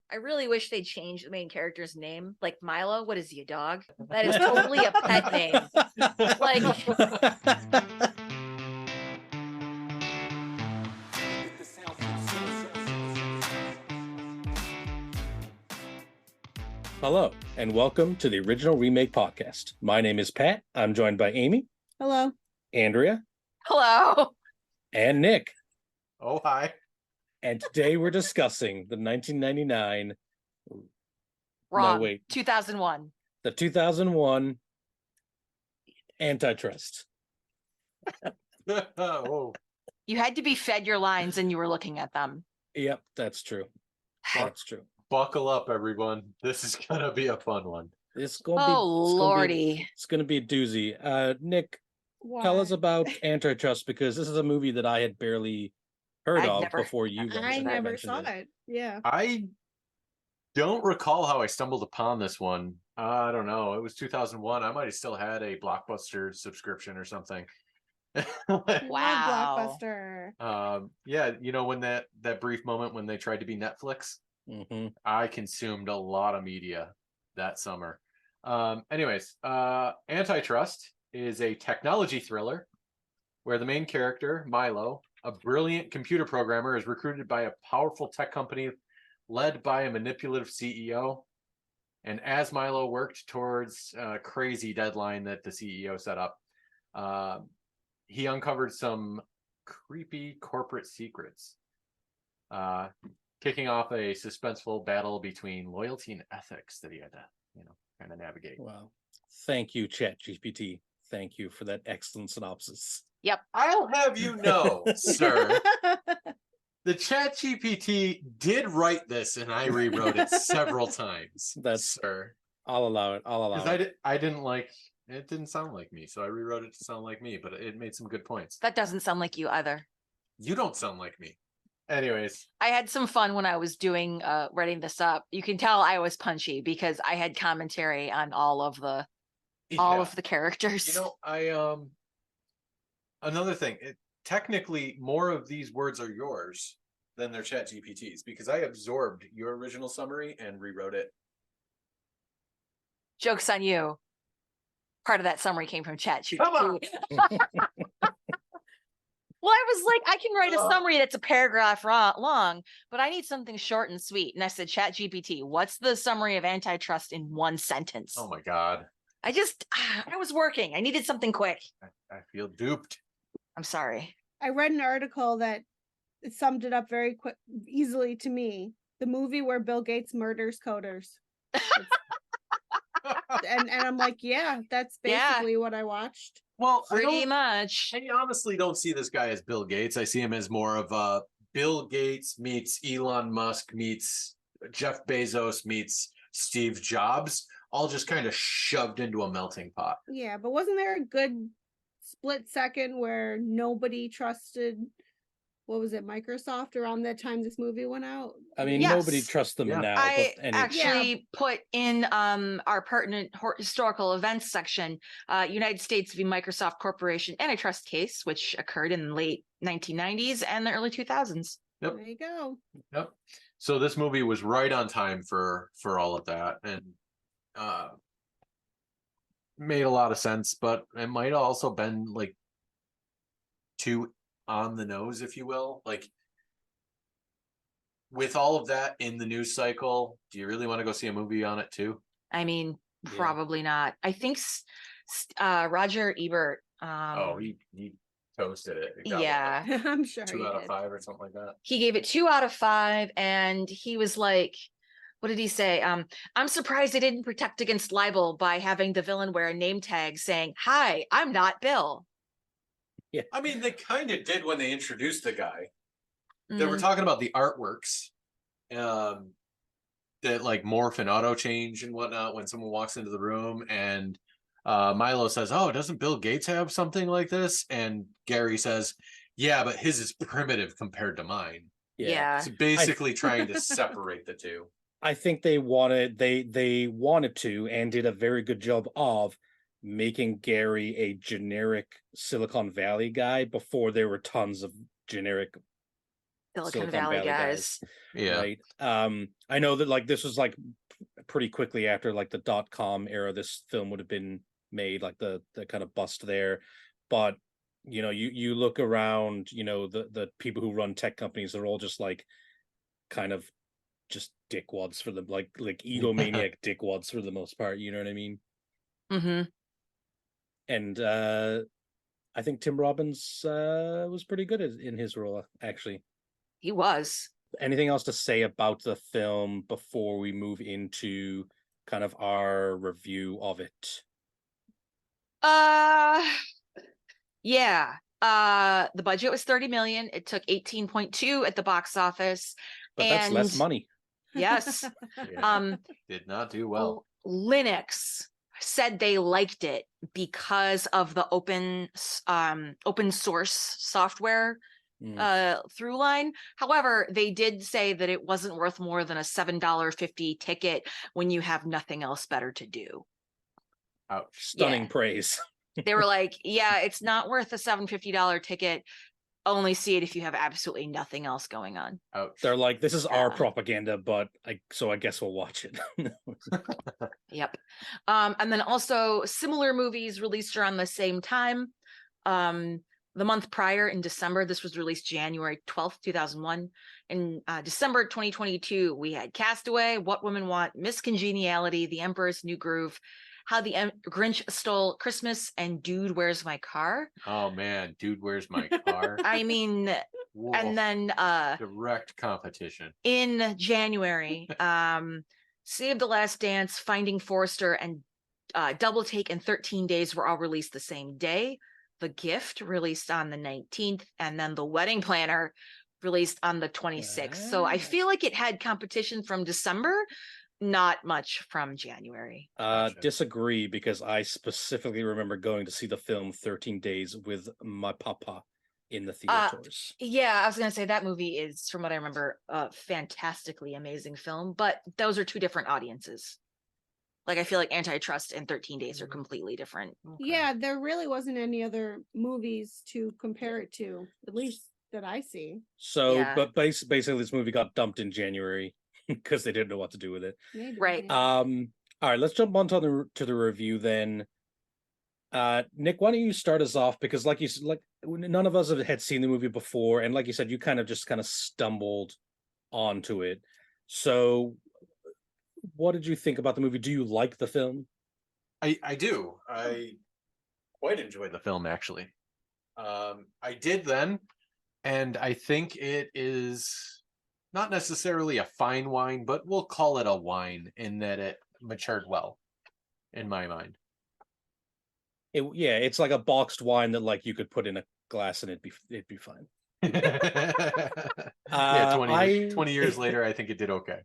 I really wish they changed the main character's name. Like Milo, what is he, a dog? That is totally a pet name. Like, Hello, and welcome to the Original Remake Podcast. My name is Pat. I'm joined by Amy. Hello. Andrea. hello. And Nick. Oh, hi. And today we're discussing the 1999... Wrong. No, wait. 2001. The 2001 Antitrust. Oh. You had to be fed your lines and you were looking at them. Yep, that's true. That's true. Buckle up, everyone. This is going to be a fun one. It's gonna Oh, be, lordy. It's going to be a doozy. Nick, Why? tell us about Antitrust, because this is a movie that I had barely heard I'd of never- before you guys I had never mentioned saw it. Yeah. I don't recall how I stumbled upon this one. I don't know. It was 2001. I might have still had a Blockbuster subscription or something. Wow. Blockbuster. Yeah, you know, when that brief moment when they tried to be Netflix, I consumed a lot of media that summer. Anyways, Antitrust is a technology thriller where the main character, Milo, a brilliant computer programmer, is recruited by a powerful tech company led by a manipulative CEO. And as Milo worked towards a crazy deadline that the CEO set up, he uncovered some creepy corporate secrets, kicking off a suspenseful battle between loyalty and ethics that he had to, kind of navigate. Wow. Thank you, ChatGPT. Thank you for that excellent synopsis. Yep. I'll have you know, sir, the ChatGPT did write this, and I rewrote it several times. Sir. I'll allow it. Because I didn't like it. Didn't sound like me, so I rewrote it to sound like me. But it made some good points. That doesn't sound like you either. You don't sound like me. Anyways, I had some fun when I was doing writing this up. You can tell I was punchy because I had commentary on all of the characters. You know, another thing. Technically, more of these words are yours than their ChatGPTs because I absorbed your original summary and rewrote it. Joke's on you. Part of that summary came from ChatGPT. Come on. Well, I was like, I can write a summary that's a paragraph long, but I need something short and sweet. And I said, ChatGPT, what's the summary of Antitrust in one sentence? Oh my God. I was working. I needed something quick. I feel duped. I'm sorry. I read an article that summed it up very easily to me. The movie where Bill Gates murders coders. and I'm like, yeah, that's basically what I watched. Well, pretty much. I honestly don't see this guy as Bill Gates. I see him as more of Bill Gates meets Elon Musk meets Jeff Bezos meets Steve Jobs, all just kind of shoved into a melting pot. Yeah, but wasn't there a good split second where nobody trusted, what was it, Microsoft around that time this movie went out? I mean, Yes. Nobody trusts them now. I but actually put in our pertinent historical events section, United States v. Microsoft Corporation antitrust case, which occurred in the late 1990s and the early 2000s. Yep. There you go. Yep. So this movie was right on time for all of that, and made a lot of sense, but it might have also been like too on the nose, if you will. Like, with all of that in the news cycle, do you really want to go see a movie on it too? I mean, probably not. I think Roger Ebert. He toasted it. Yeah, I'm sure 2 out of 5 or something like that. He gave it 2 out of 5, and he was like, what did he say? I'm surprised they didn't protect against libel by having the villain wear a name tag saying, "Hi, I'm not Bill." Yeah. I mean, they kind of did when they introduced the guy. They were talking about the artworks that like morph and auto change and whatnot when someone walks into the room, and Milo says, "Oh, doesn't Bill Gates have something like this?" And Gary says, "Yeah, but his is primitive compared to mine." Yeah. So basically trying to separate the two. I think they wanted to and did a very good job of making Gary a generic Silicon Valley guy before there were tons of generic Silicon Valley guys. Yeah. right? I know that like this was like pretty quickly after like the .com era. This film would have been made, like the kind of bust there, but you know, you look around, you know, the people who run tech companies, they're all just like kind of just dickwads for them, like egomaniac dickwads for the most part. You know what I mean? Mm-hmm. And I think Tim Robbins was pretty good in his role, actually. He was. Anything else to say about the film before we move into kind of our review of it? Yeah. The budget was 30 million. It took 18.2 at the box office. But that's less And money. yes. Yeah. Did not do well. Linux said they liked it because of the open source software through line. However, they did say that it wasn't worth more than a $7.50 ticket when you have nothing else better to do. Ouch. Stunning Yeah. praise. They were like, yeah, it's not worth a $750 ticket. Only see it if you have absolutely nothing else going on. Ouch. They're like, this is our propaganda, but I guess we'll watch it. Yep. And then also similar movies released around the same time. The month prior in December, this was released January 12th, 2001. In December 2022, we had Castaway, What Women Want, Miss Congeniality, The Emperor's New Groove, How the Grinch Stole Christmas, and Dude, Where's My Car? Oh man, Dude, Where's My Car? I mean, Whoa. and then direct competition. In January, Save the Last Dance, Finding Forrester, and Double Take and 13 Days were all released the same day. The Gift released on the 19th, and then The Wedding Planner released on the 26th. So I feel like it had competition from December, not much from January. Gotcha. Disagree, because I specifically remember going to see the film 13 Days with my papa in the theaters. Yeah, I was going to say that movie is, from what I remember, a fantastically amazing film, but those are two different audiences. Like, I feel like Antitrust and 13 Days are completely different. Okay. Yeah, there really wasn't any other movies to compare it to, at least that I see. So, Yeah. but basically, this movie got dumped in January because they didn't know what to do with it. Maybe, Right. yeah. All right, let's jump on to the review then. Nick, why don't you start us off? Because like you said, like none of us had seen the movie before, and like you said, you kind of stumbled onto it. So what did you think about the movie? Do you like the film? I do. I quite enjoyed the film, actually. I did then, and I think it is not necessarily a fine wine, but we'll call it a wine in that it matured well, in my mind. It's like a boxed wine that like you could put in a glass and it'd be fine. Yeah, 20 years later, I think it did okay.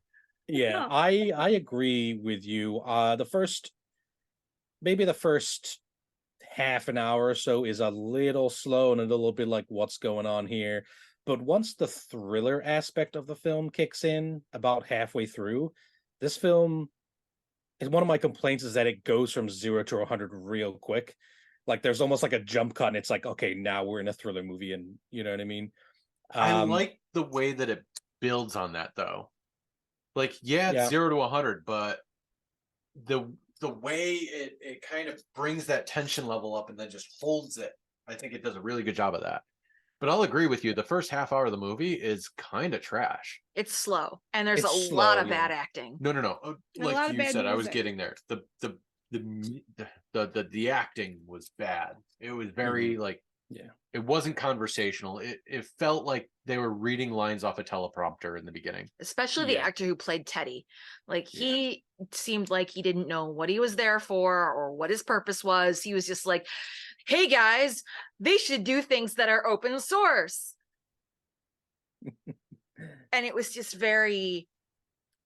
Yeah, I agree with you. Maybe the first half an hour or so is a little slow and a little bit like what's going on here. But once the thriller aspect of the film kicks in about halfway through, this film is one of my complaints is that it goes from 0 to 100 real quick. Like there's almost like a jump cut and it's like, okay, now we're in a thriller movie, and you know what I mean? I like the way that it builds on that though. Like, yeah, it's 0 to 100, but the way it kind of brings that tension level up and then just holds it, I think it does a really good job of that. But I'll agree with you. The first half hour of the movie is kind of trash. It's slow, and there's It's a slow, lot of yeah. bad acting. No. A lot Like of you bad said, I was music. getting there. The acting was bad. It was very it wasn't conversational. It felt like they were reading lines off a teleprompter in the beginning. Especially the actor who played Teddy. Like, he seemed like he didn't know what he was there for or what his purpose was. He was just like, hey guys, they should do things that are open source. And it was just very,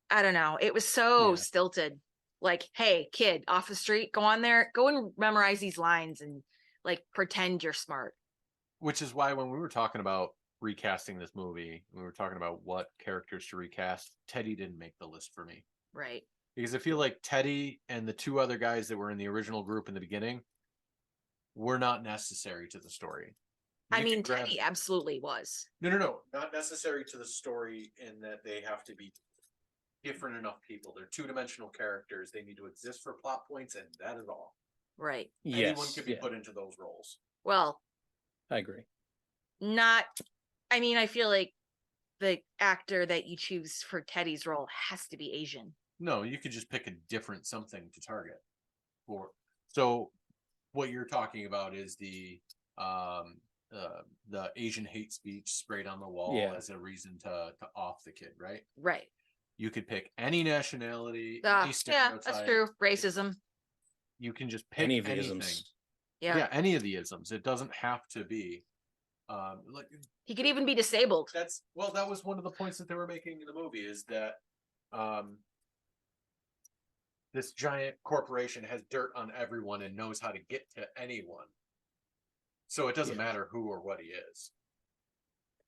I don't know, it was so stilted. Like, hey kid, off the street, go on there, go and memorize these lines and like pretend you're smart. Which is why when we were talking about recasting this movie, we were talking about what characters to recast, Teddy didn't make the list for me. Right. Because I feel like Teddy and the two other guys that were in the original group in the beginning were not necessary to the story. I You mean, can grab- Teddy absolutely was. No. Not necessary to the story in that they have to be different enough people. They're two-dimensional characters. They need to exist for plot points, and that is all. Right. Anyone Yes, could be yeah, put into those roles. Well, I agree. not. I mean, I feel like the actor that you choose for Teddy's role has to be Asian. No, you could just pick a different something to target. So what you're talking about is the Asian hate speech sprayed on the wall Yeah. as a reason to off the kid, right? Right. You could pick any nationality, any Yeah, stereotype. that's true. Racism. You can just pick Any of the anything. isms. Yeah. Any of the isms. It doesn't have to be like He could even be disabled. that was one of the points that they were making in the movie is that this giant corporation has dirt on everyone and knows how to get to anyone. So it doesn't matter who or what he is.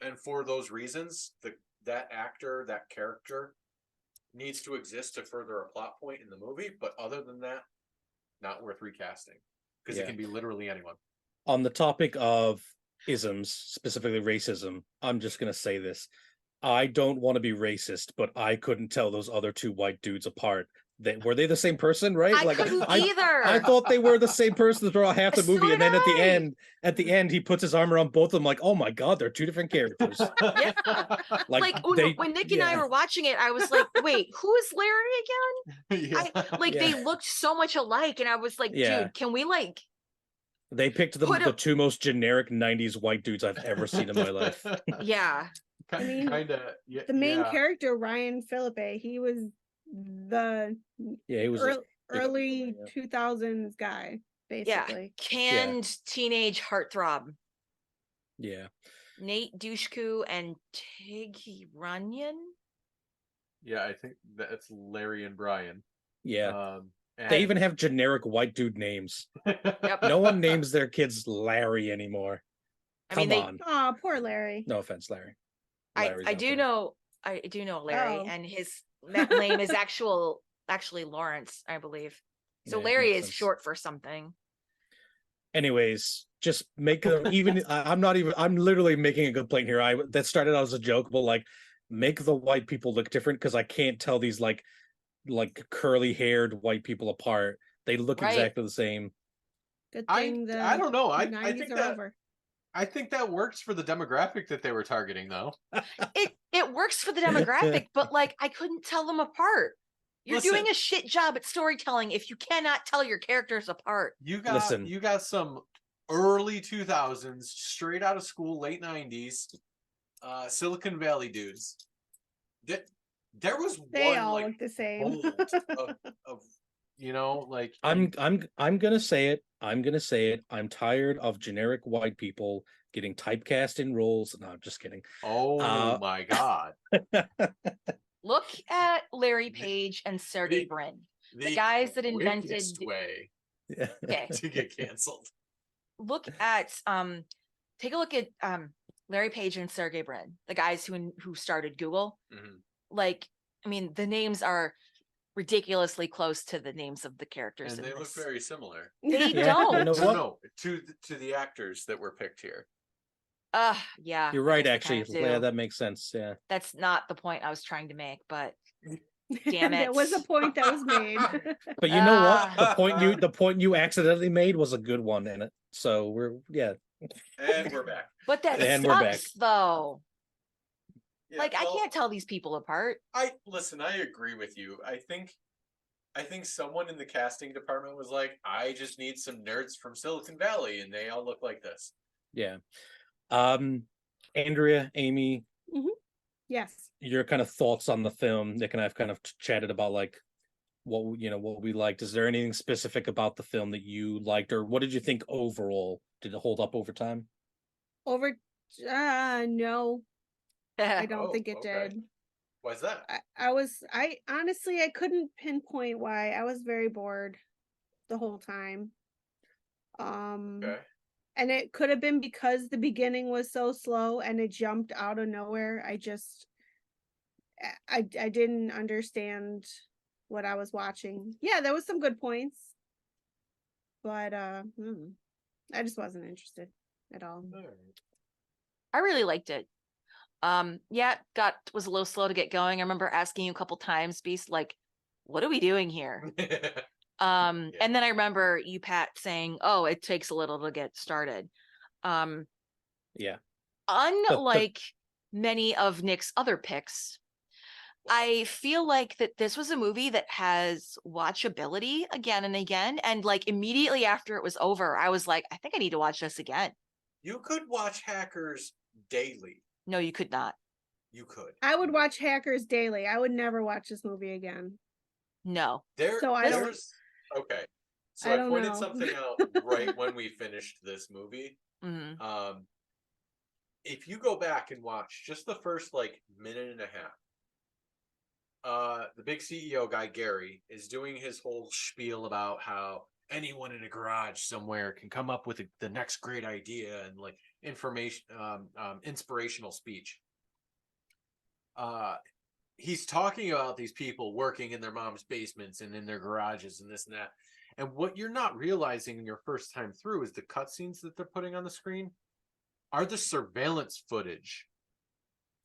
And for those reasons, that actor, that character needs to exist to further a plot point in the movie. But other than that, not worth recasting. Because it can be literally anyone. On the topic of isms, specifically racism, I'm just going to say this. I don't want to be racist, but I couldn't tell those other two white dudes apart. Were they the same person, right? I couldn't either. I thought they were the same person throughout half the movie, So and then did I. at the end, he puts his arm around both of them. Like, oh my god, they're two different characters. Yeah. Like, when Nick and I were watching it, I was like, wait, who is Larry again? They looked so much alike, and I was like, dude, can we like? They picked the two most generic '90s white dudes I've ever seen in my life. Yeah. I mean, kind of. Yeah, the main character, Ryan Philippe, he was the he was early 2000s guy, basically. Canned teenage heartthrob. Yeah. Nate Dushku and Tiggy Runyon. Yeah, I think that's Larry and Brian. Yeah. They even have generic white dude names. Yep. No one names their kids Larry anymore. Come on. Oh, poor Larry. No offense, Larry. I do know Larry, and his name is actually Lawrence, I believe. So Larry is short for something. Anyways, just make them even. I'm literally making a complaint here. That started out as a joke, but like, make the white people look different because I can't tell these like curly haired white people apart. They look exactly the same. Good thing I don't know. I 90s think are that over. I think that works for the demographic that they were targeting, though. It works for the demographic, but like I couldn't tell them apart. You're doing a shit job at storytelling if you cannot tell your characters apart. You got some early 2000s, straight out of school, late 90s, Silicon Valley dudes. There was they one all like look the same. of like I'm gonna say it. I'm tired of generic white people getting typecast in roles. No, I'm just kidding. Oh my god. Look at Larry Page and Sergey Brin, the guys that invented way to get canceled. Take a look at Larry Page and Sergey Brin, the guys who started Google. Mm-hmm. Like, I mean, the names are ridiculously close to the names of the characters, and they look very similar. They don't. No, to the actors that were picked here. Yeah. You're right, actually. Yeah, that makes sense. Yeah. That's not the point I was trying to make, but damn it. There was a point that was made. But you know what? The point you accidentally made was a good one in it. So and we're back. But that sucks though. Yeah, I can't tell these people apart. I agree with you. I think someone in the casting department was like, I just need some nerds from Silicon Valley and they all look like this. Yeah. Andrea, Amy. Mm-hmm. Yes. Your kind of thoughts on the film. Nick and I have kind of chatted about like what we liked. Is there anything specific about the film that you liked, or what did you think overall? Did it hold up over time? No. I don't think it did. Why's that? I honestly, I couldn't pinpoint why. I was very bored the whole time. Okay. And it could have been because the beginning was so slow and it jumped out of nowhere. I didn't understand what I was watching. Yeah, there was some good points, but I just wasn't interested at all. I really liked it. Yeah, was a little slow to get going. I remember asking you a couple times, Beast, like, what are we doing here? And then I remember you, Pat, saying, oh, it takes a little to get started. Yeah. Unlike many of Nick's other picks, I feel like that this was a movie that has watchability again and again. And like immediately after it was over, I was like, I think I need to watch this again. You could watch Hackers daily. No, you could not. You could. I would watch Hackers daily. I would never watch this movie again. No. So I don't. There's okay. So I I don't pointed know. something out right when we finished this movie. Mhm. If you go back and watch just the first like minute and a half, the big CEO guy Gary is doing his whole spiel about how anyone in a garage somewhere can come up with the next great idea and like inspirational speech. He's talking about these people working in their mom's basements and in their garages and this and that. And what you're not realizing in your first time through is the cutscenes that they're putting on the screen are the surveillance footage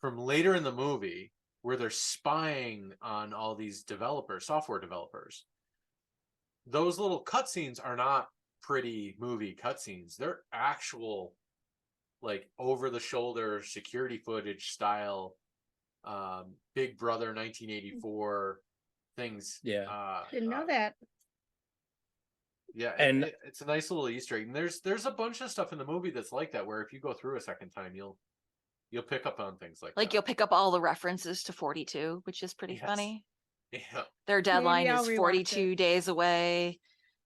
from later in the movie where they're spying on all these software developers. Those little cutscenes are not pretty movie cutscenes. They're actual, like, over-the-shoulder security footage style, Big Brother 1984 things. Yeah. Didn't know that. Yeah, And it's a nice little Easter egg. And there's a bunch of stuff in the movie that's like that, where if you go through a second time, you'll pick up on things like that. You'll pick up all the references to 42, which is pretty funny. Yeah. Their deadline I'll is rewatch 42 days away.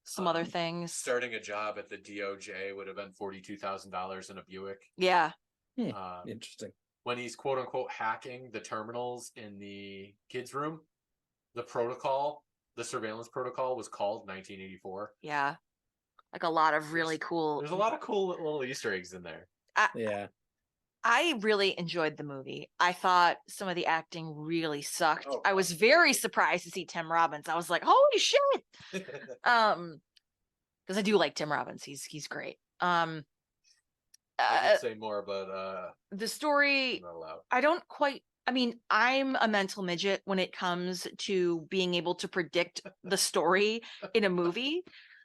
Some other things. Starting a job at the DOJ would have been $42,000 in a Buick. Yeah. Interesting. When he's quote unquote hacking the terminals in the kids' room, the surveillance protocol was called 1984. Yeah. Like a lot of really cool. There's a lot of cool little Easter eggs in there. Yeah. I really enjoyed the movie. I thought some of the acting really sucked. Oh, I was very surprised to see Tim Robbins. I was like, holy shit. Because I do like Tim Robbins. He's great. I could say more, but the story, not allowed. I'm a mental midget when it comes to being able to predict the story in a movie.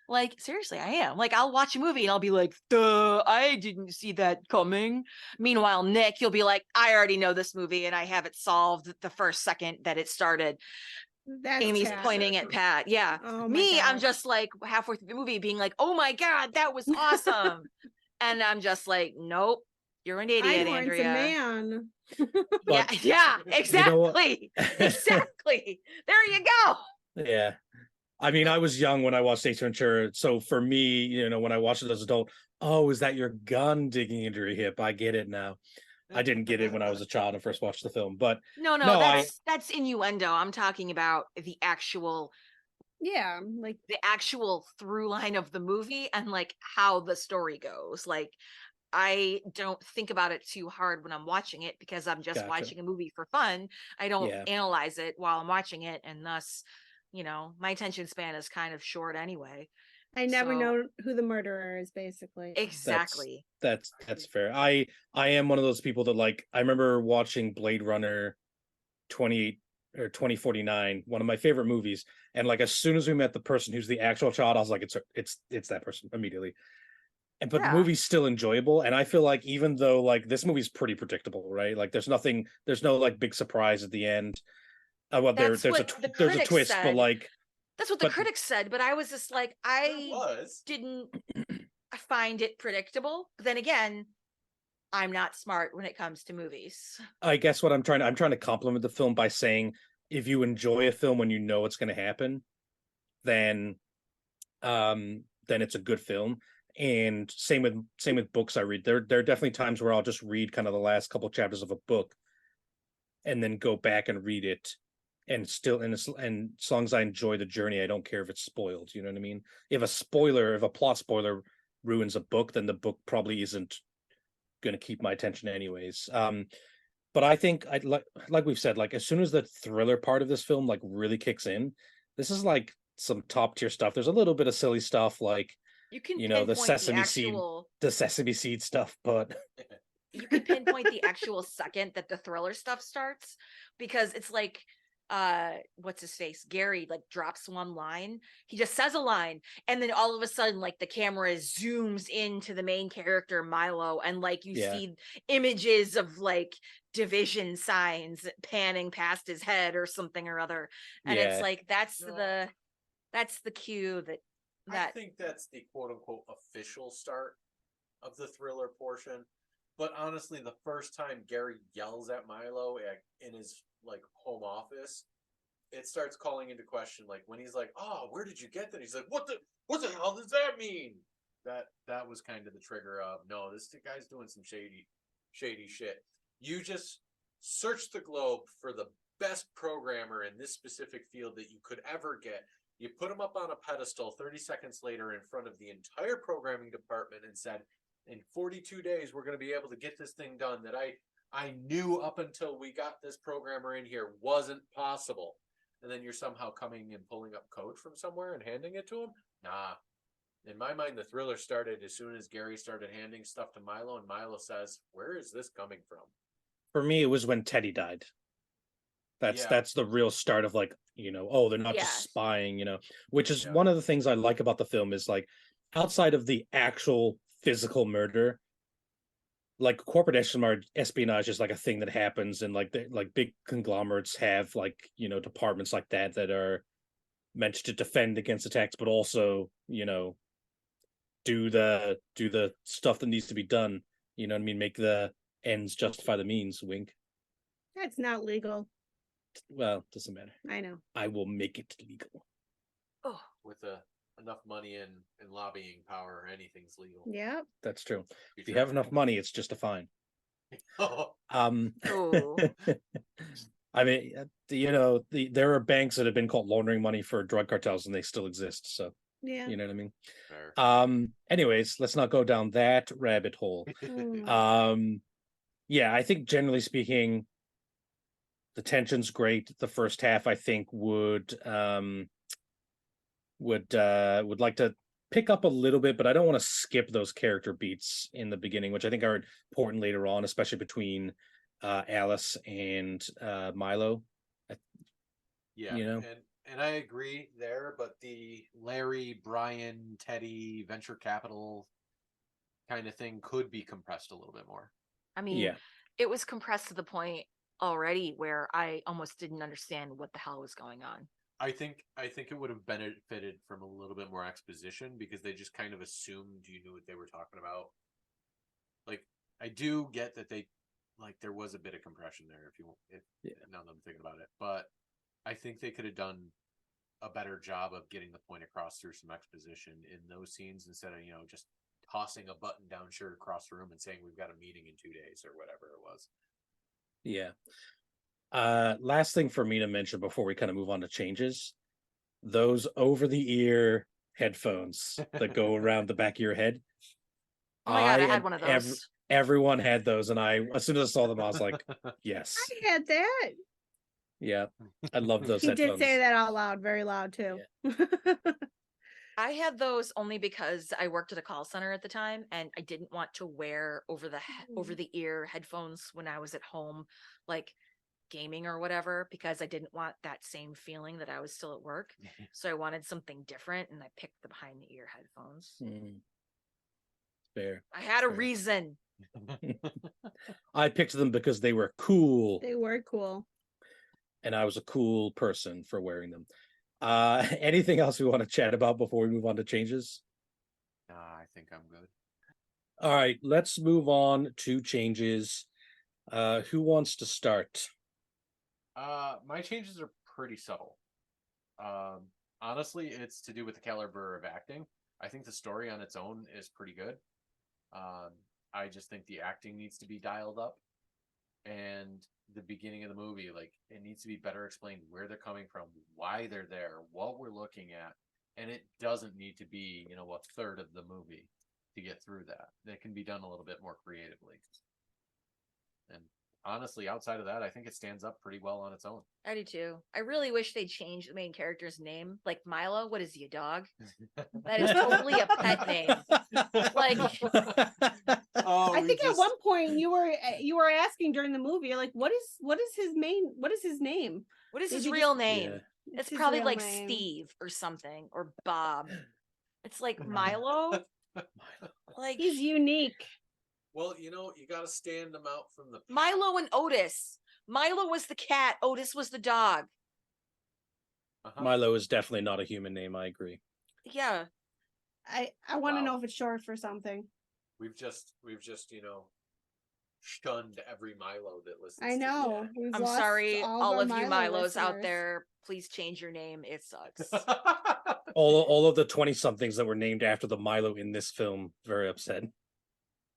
Like, seriously, I am. Like, I'll watch a movie and I'll be like, duh, I didn't see that coming. Meanwhile, Nick, you'll be like, I already know this movie and I have it solved the first second that it started. That's Amy's Pat. pointing at Pat. Yeah. Oh my Me, I'm gosh. just like halfway through the movie being like, oh my God, that was awesome. And I'm just like, nope, you're an idiot, Einhorn's Andrea. a man. Yeah, exactly. You know Exactly. There you go. Yeah. I mean, I was young when I watched Ace Ventura, so for me, when I watched it as an adult, oh, is that your gun digging into your hip? I get it now. I didn't get it when I was a child and first watched the film, but No, that's innuendo. I'm talking about the actual through line of the movie and like how the story goes. Like, I don't think about it too hard when I'm watching it because I'm just watching a movie for fun. I don't analyze it while I'm watching it, and thus, my attention span is kind of short anyway. I never know who the murderer is, basically. Exactly. That's fair. I am one of those people that, like, I remember watching Blade Runner 2049, one of my favorite movies, and like as soon as we met the person who's the actual child, I was like, it's that person immediately. But the movie's still enjoyable, and I feel like even though like this movie's pretty predictable, right? Like there's no like big surprise at the end. Well, there's a twist, but like that's what the critics said. But I was just like, I didn't find it predictable. But then again, I'm not smart when it comes to movies. I guess what I'm trying to compliment the film by saying, if you enjoy a film when you know it's going to happen, then it's a good film. And same with books I read. There are definitely times where I'll just read kind of the last couple chapters of a book and then go back and read it, and as long as I enjoy the journey, I don't care if it's spoiled. You know what I mean? If a plot spoiler ruins a book, then the book probably isn't going to keep my attention anyways. But I think like we've said, like as soon as the thriller part of this film like really kicks in, this is like some top tier stuff. There's a little bit of silly stuff like the sesame seed stuff, but you could pinpoint the actual second that the thriller stuff starts, because it's like what's his face, Gary, like drops one line, he just says a line, and then all of a sudden like the camera zooms into the main character Milo, and like you see images of like division signs panning past his head or something or other, and it's like that's the cue that I think that's the quote unquote official start of the thriller portion. But honestly, the first time Gary yells at Milo in his like home office, it starts calling into question, like when he's like, "Oh, where did you get that?" He's like, what the hell does that mean?" That was kind of the trigger of, no, this guy's doing some shady shit. You just search the globe for the best programmer in this specific field that you could ever get. You put him up on a pedestal 30 seconds later in front of the entire programming department and said, in 42 days, we're going to be able to get this thing done that I knew up until we got this programmer in here wasn't possible. And then you're somehow coming and pulling up code from somewhere and handing it to him? Nah. In my mind, the thriller started as soon as Gary started handing stuff to Milo, and Milo says, "Where is this coming from?" For me, it was when Teddy died. That's the real start of like, oh, they're not just spying, which is one of the things I like about the film is like, outside of the actual physical murder, like corporate espionage is like a thing that happens, and like big conglomerates have like departments like that are meant to defend against attacks, but also do the stuff that needs to be done. You know what I mean? Make the ends justify the means. Wink. That's not legal. Well, doesn't matter. I know. I will make it legal. Oh, with enough money and lobbying power, anything's legal. Yep. That's true. If you have enough money, it's just a fine. Oh. I mean, there are banks that have been caught laundering money for drug cartels, and they still exist. So yeah, you know what I mean. Fair. Anyways, let's not go down that rabbit hole. Yeah, I think generally speaking, the tension's great. The first half, I think, would like to pick up a little bit, but I don't want to skip those character beats in the beginning, which I think are important later on, especially between Alice and Milo. Yeah, and I agree there, but the Larry, Brian, Teddy venture capital kind of thing could be compressed a little bit more. I mean, it was compressed to the point already where I almost didn't understand what the hell was going on. I think it would have benefited from a little bit more exposition, because they just kind of assumed you knew what they were talking about. Like, I do get that there was a bit of compression there, now that I'm thinking about it, but I think they could have done a better job of getting the point across through some exposition in those scenes, instead of just tossing a button down shirt across the room and saying we've got a meeting in 2 days or whatever it was. Yeah. Last thing for me to mention before we kind of move on to changes, those over-the-ear headphones that go around the back of your head. Oh my God, I had one of those. Everyone had those, and as soon as I saw them, I was like, yes. I had that. Yeah, I love those headphones. Did say that out loud, very loud too. Yeah. I had those only because I worked at a call center at the time, and I didn't want to wear over the ear headphones when I was at home, like gaming or whatever, because I didn't want that same feeling that I was still at work. So I wanted something different, and I picked the behind the ear headphones. Fair. I had a reason. I picked them because they were cool. They were cool. And I was a cool person for wearing them. Anything else we want to chat about before we move on to changes? I think I'm good. All right, let's move on to changes. Who wants to start? My changes are pretty subtle. Honestly, it's to do with the caliber of acting. I think the story on its own is pretty good. I just think the acting needs to be dialed up, and the beginning of the movie, like, it needs to be better explained where they're coming from, why they're there, what we're looking at, and it doesn't need to be a third of the movie to get through that. That can be done a little bit more creatively. And honestly, outside of that, I think it stands up pretty well on its own. I do too. I really wish they changed the main character's name. Like Milo, what is he, a dog? That is totally a pet name. Like, Oh, I we think at just- one point you were asking during the movie, you're like, what is his name? what is his Maybe real just- name? It's It's his probably real like name. Steve or something, or Bob. It's like Milo. Like He's unique. Well, you got to stand them out from the. Milo and Otis. Milo was the cat. Otis was the dog. Uh-huh. Milo is definitely not a human name. I agree. Yeah. I want to Wow. know if it's short for something. We've just shunned every Milo that listens. I know. We've I'm lost sorry, all our of you Milo Milos out listeners. there. Please change your name. It sucks. All of the 20-somethings that were named after the Milo in this film, very upset.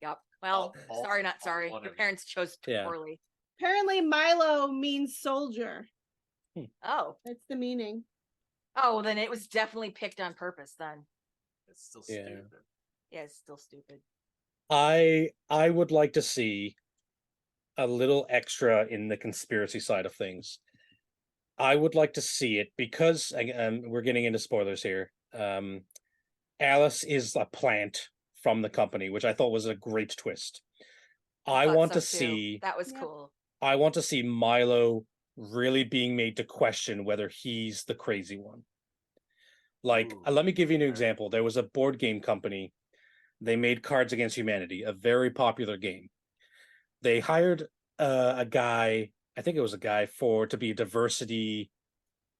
Yep. Well, All- sorry, not all sorry. one Your of you. parents chose Yeah. poorly. Apparently, Milo means soldier. Oh. That's the meaning. Oh, then it was definitely picked on purpose then. It's still Yeah. stupid. Yeah, it's still stupid. I would like to see a little extra in the conspiracy side of things. I would like to see it because we're getting into spoilers here. Alice is a plant from the company, which I thought was a great twist. I thought want so, to too. see That was Yep. cool. I want to see Milo really being made to question whether he's the crazy one. Like, Ooh, let me give you an okay. example. There was a board game company. They made Cards Against Humanity, a very popular game. They hired a guy, I think it was a guy, to be a diversity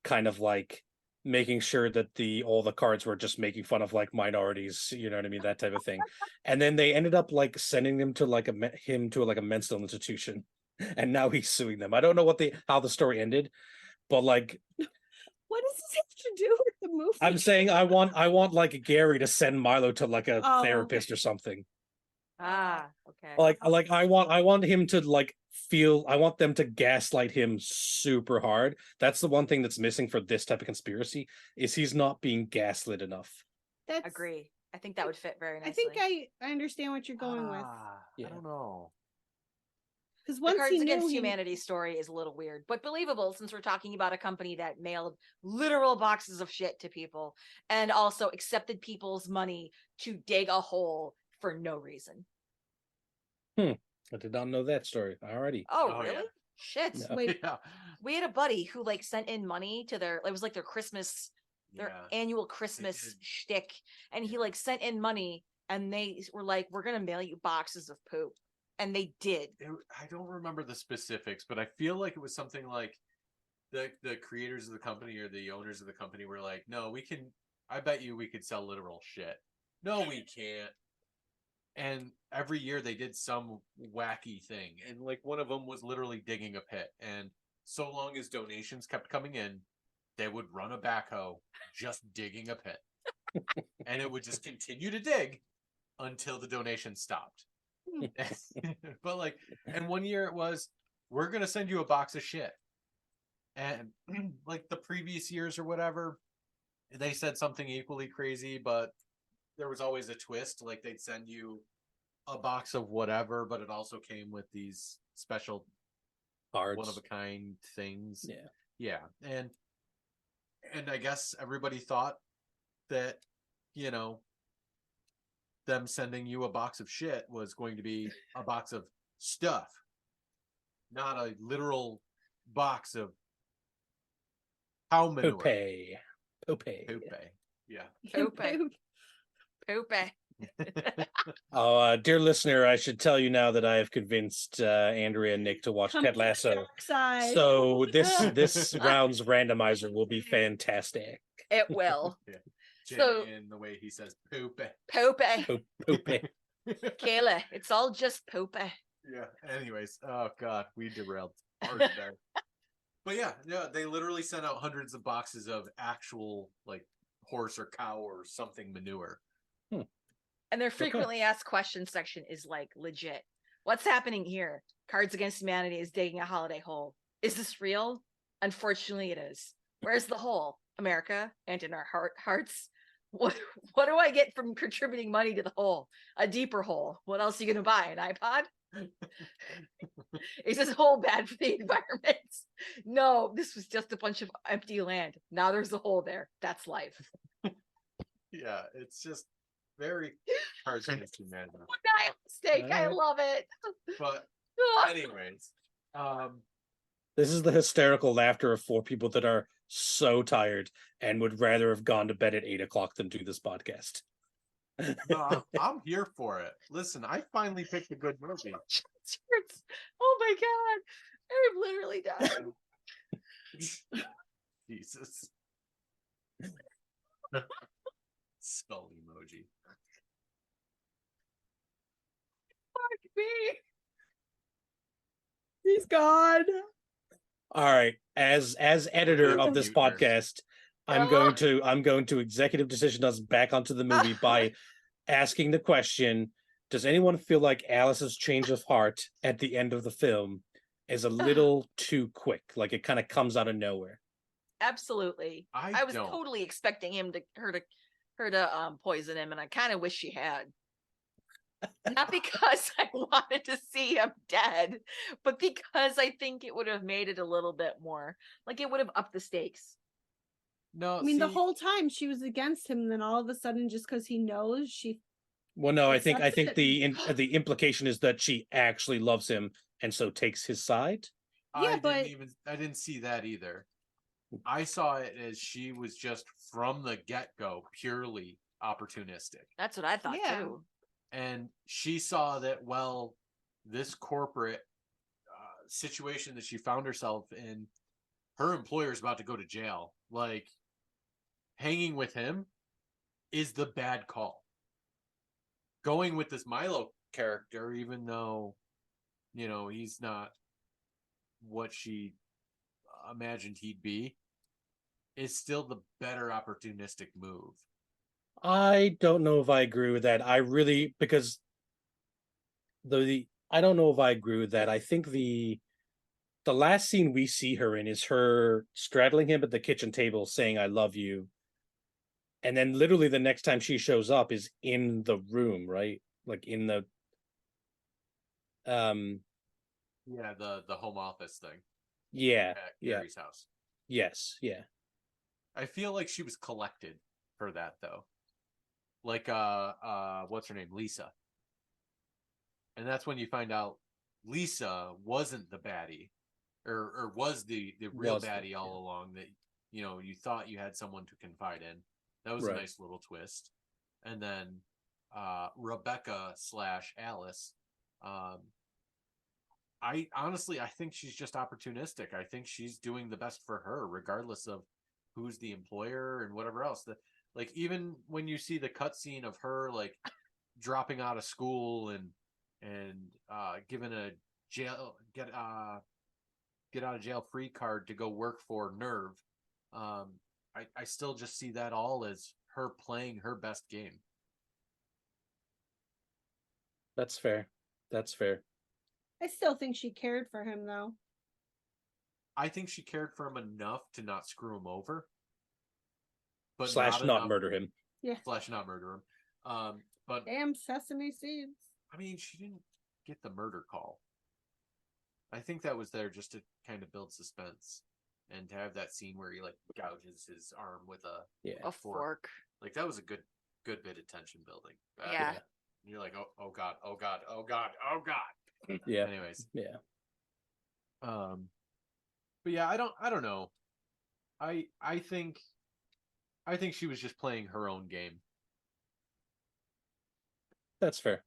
kind of like making sure that all the cards were just making fun of like minorities, you know what I mean, that type of thing. And then they ended up like sending him to like a mental institution, and now he's suing them. I don't know how the story ended, but like What does this have to do with the movie? I'm saying I want like Gary to send Milo to like a Oh. therapist or something. Ah, okay. Like I want him to like feel, I want them to gaslight him super hard. That's the one thing that's missing for this type of conspiracy, is he's not being gaslit enough. That's, Agree. I think that would fit very nicely. I think I understand what you're going with. Yeah. I don't know. Because The once Cards he knew Against he, Humanity story is a little weird, but believable since we're talking about a company that mailed literal boxes of shit to people and also accepted people's money to dig a hole for no reason. I did not know that story already. Oh, Oh, really? yeah. Shit. No. wait, Yeah. We had a buddy who like sent in money to it was like their Christmas, their Yeah. annual Christmas did. shtick. And he like sent in money and they were like, we're going to mail you boxes of poop. And they did. I don't remember the specifics, but I feel like it was something like the creators of the company or the owners of the company were like, no, we can, I bet you we could sell literal shit. No, we can't. And every year they did some wacky thing. And like one of them was literally digging a pit. And so long as donations kept coming in, they would run a backhoe just digging a pit. And it would just continue to dig until the donation stopped. But like, and one year it was, we're going to send you a box of shit. And like the previous years or whatever, they said something equally crazy, but there was always a twist. Like they'd send you a box of whatever, but it also came with these special Cards. one of a kind things. Yeah. Yeah. And I guess everybody thought that, you know, them sending you a box of shit was going to be a box of stuff, not a literal box of cow manure. Poop. Yeah. Poop. Poopy. Dear listener, I should tell you now that I have convinced Andrea and Nick to watch Ted Lasso. Side. So this round's randomizer will be fantastic. It will. So- In the way he says poop. Poopy. Poopy. Kayla, it's all just poopy. Yeah. Anyways, oh god, we derailed hard there. But yeah, they literally sent out hundreds of boxes of actual like horse or cow or something manure. And their frequently asked questions section is like legit. What's happening here? Cards Against Humanity is digging a holiday hole. Is this real? Unfortunately, it is. Where's the hole? America and in our hearts. What do I get from contributing money to the hole? A deeper hole. What else are you gonna buy? An iPod? Is this hole bad for the environment? No, this was just a bunch of empty land. Now there's a hole there. That's life. Yeah, it's just very cartoonish, man. Nihilistic. I love it. But anyways, this is the hysterical laughter of 4 people that are so tired and would rather have gone to bed at 8 o'clock than do this podcast. no, I'm here for it. Listen, I finally picked a good movie. Oh my god, I'm literally dying. Jesus. Skull emoji. Fuck me. He's gone. All right, as editor of this podcast, I'm going to executive decision us back onto the movie by asking the question: does anyone feel like Alice's change of heart at the end of the film is a little too quick? Like it kind of comes out of nowhere. Absolutely. I was totally expecting her to poison him, and I kind of wish she had. Not because I wanted to see him dead, but because I think it would have made it a little bit more, like it would have upped the stakes. No, I mean, the whole time she was against him, and then all of a sudden, just because he knows, she. Well, no, I think accepts it. the implication is that she actually loves him and so takes his side. Yeah, I didn't see that either. I saw it as she was just from the get-go purely opportunistic. That's what I thought too. And she saw that, well, this corporate situation that she found herself in, her employer is about to go to jail. Like, hanging with him is the bad call. Going with this Milo character, even though, you know, he's not what she imagined he'd be, is still the better opportunistic move. I don't know if I agree with that. I really, because I don't know if I agree with that. I think the last scene we see her in is her straddling him at the kitchen table saying, "I love you." And then literally the next time she shows up is in the room, right? Like in the Yeah, the home office thing. Yeah. At Gary's house. Yes, yeah. I feel like she was collected for that though. Like what's her name? Lisa. And that's when you find out Lisa wasn't the baddie. Or was the real baddie all along, that you know you thought you had someone to confide in. That was a nice little twist. And then Rebecca / Alice, I honestly think she's just opportunistic. I think she's doing the best for her, regardless of who's the employer and whatever else. Like even when you see the cutscene of her like dropping out of school and given a jail get out of jail free card to go work for Nerve, I still just see that all as her playing her best game. That's fair. I still think she cared for him, though. I think she cared for him enough to not screw him over, but not murder him. Yeah. / not murder him. But damn sesame seeds. I mean, she didn't get the murder call. I think that was there just to kind of build suspense and to have that scene where he like gouges his arm with a fork. Like that was a good bit of tension building. Yeah. And you're like, oh god. Yeah. Anyways. Yeah. But yeah, I don't know. I think she was just playing her own game. That's fair.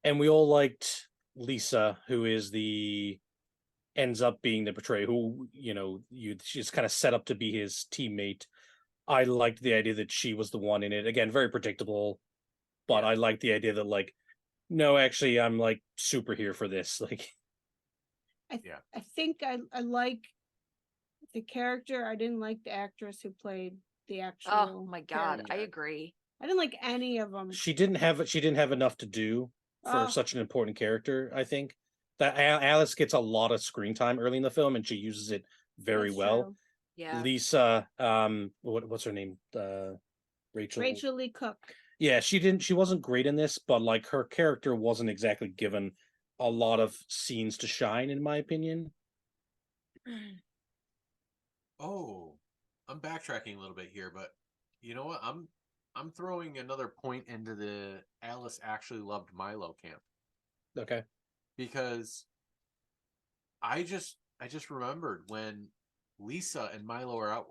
And we all liked Lisa, who ends up being the betrayer, who, you know, she's kind of set up to be his teammate. I liked the idea that she was the one in it. Again, very predictable, but I liked the idea that like, no, actually, I'm like super here for this. Like, I think I like the character. I didn't like the actress who played the actual. Oh my god, character. I agree. I didn't like any of them. She didn't have enough to do for such an important character. I think that Alice gets a lot of screen time early in the film, and she uses it very well. True. Yeah. Lisa, what's her name? Rachel Lee Cook. Yeah, she wasn't great in this, but like her character wasn't exactly given a lot of scenes to shine, in my opinion. Oh, I'm backtracking a little bit here, but you know what? I'm throwing another point into the Alice actually loved Milo camp Okay. because I just remembered when Lisa and Milo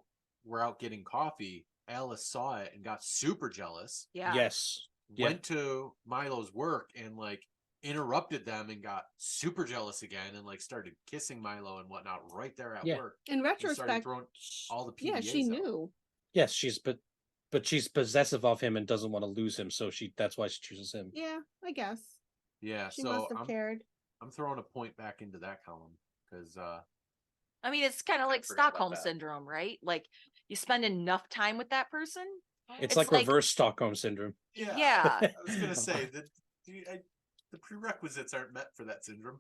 were out getting coffee, Alice saw it and got super jealous. Yeah. Yes. Went to Milo's work and like interrupted them and got super jealous again and like started kissing Milo and whatnot right there at Yeah. work. In And started retrospect, throwing all the yeah, PDAs she out. knew. Yes, but she's possessive of him and doesn't want to lose him, so that's why she chooses him. Yeah, I guess. Yeah, She so must have cared. I'm throwing a point back into that column because I mean, it's kind of like forgot about Stockholm that. syndrome, right? Like you spend enough time with that person. It's It's like like- reverse Stockholm syndrome. Yeah. I was gonna say that the prerequisites aren't met for that syndrome.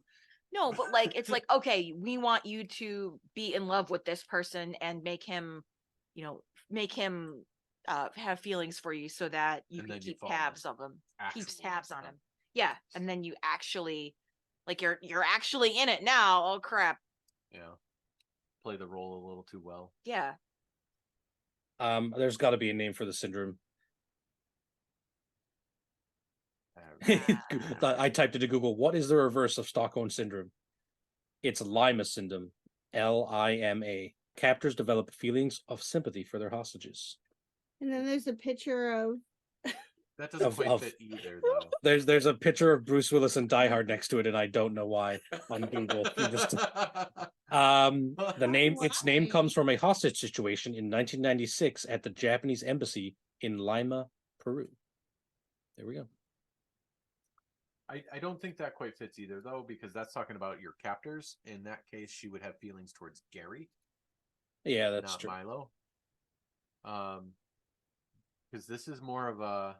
No, but like it's like, okay, we want you to be in love with this person and make him have feelings for you so that you And can then you keep fall in tabs love. of him, keeps Actually tabs on love. him. Yeah, and then you actually, like, you're actually in it now. Oh crap! Yeah, play the role a little too well. Yeah, There's got to be a name for the syndrome. Ah. I typed into Google, what is the reverse of Stockholm syndrome? It's Lima syndrome. Lima. Captors develop feelings of sympathy for their hostages. And then there's a picture of That doesn't quite fit either, though. There's a picture of Bruce Willis and Die Hard next to it, and I don't know why on Google. Its name Why? comes from a hostage situation in 1996 at the Japanese embassy in Lima, Peru. There we go. I don't think that quite fits either, though, because that's talking about your captors. In that case, she would have feelings towards Gary, Yeah, that's not true. Milo. Because this is more of a,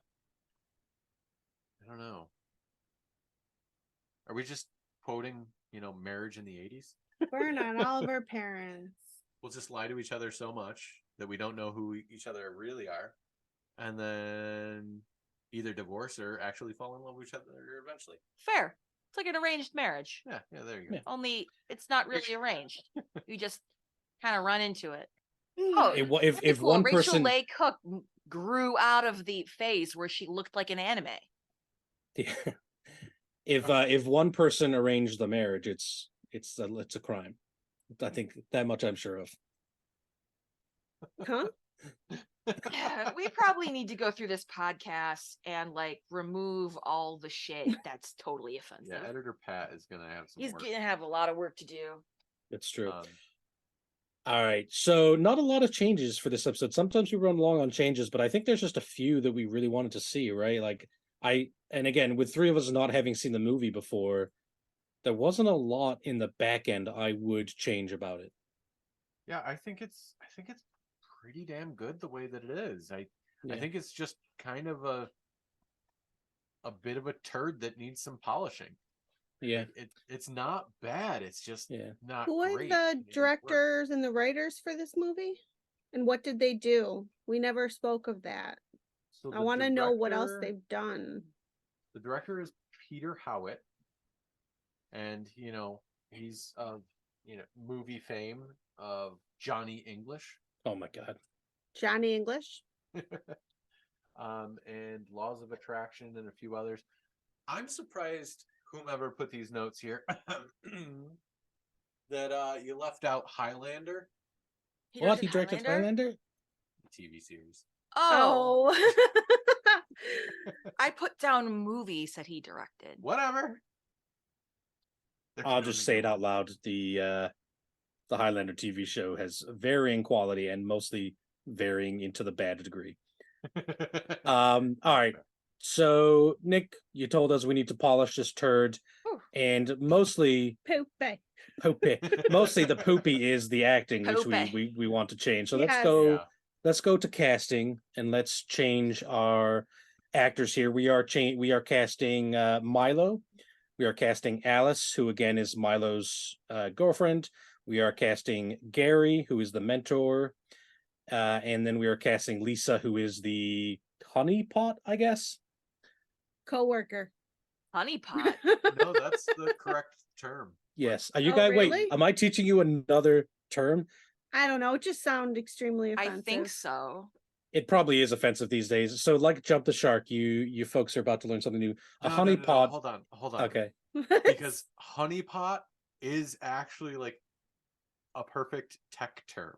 I don't know. Are we just quoting, Marriage in the 80s? burn on all of our parents. We'll just lie to each other so much that we don't know who each other really are, and then either divorce or actually fall in love with each other eventually. fair. It's like an arranged marriage. Yeah, there you go. Yeah. Only it's not really arranged. You just kind of run into it. Hmm. Oh, If that'd be cool. one Rachel person, Leigh Cook grew out of the phase where she looked like an anime. if one person arranged the marriage, it's a crime. I think that much I'm sure of. Huh? We probably need to go through this podcast and like remove all the shit that's totally offensive. Yeah, editor Pat is gonna have some He's work. gonna have a lot of work to do. It's true. Um, All right, so not a lot of changes for this episode. Sometimes we run long on changes, but I think there's just a few that we really wanted to see, right? Like and again, with three of us not having seen the movie before, there wasn't a lot in the back end I would change about it. yeah, I think it's pretty damn good the way that it is. I think it's just kind of a bit of a turd that needs some polishing. Yeah. It's not bad. It's just not Who are great. the It needs work. directors and the writers for this movie? And what did they do? We never spoke of that. So I the want to know what else director- they've done. The director is Peter Howitt, and he's of movie fame of Johnny English, Oh my god. Johnny English. and Laws of Attraction and a few others. I'm surprised whomever put these notes here that you left out Highlander What, he directed Highlander? TV series. Oh, Oh. I put down movies that he directed. Whatever. I'll just say it out loud. The Highlander TV show has varying quality and mostly varying into the bad degree. All right. So, Nick, you told us we need to polish this turd, Whew. and mostly Poopy. mostly the poopy is the acting, which Poopy. we want to change. So Yes. let's go to casting, and let's change our actors here. We are casting Milo. We are casting Alice, who again is Milo's girlfriend. We are casting Gary, who is the mentor. And then we are casting Lisa, who is the honeypot, I guess. Coworker. Honeypot. No, that's the correct term. Yes. Are you Oh, guys? really? Wait, am I teaching you another term? I don't know. It just sounds extremely I offensive. think so. It probably is offensive these days. So, like Jump the Shark, you folks are about to learn something new. A No, honeypot. hold on. Okay. Because honeypot is actually like a perfect tech term.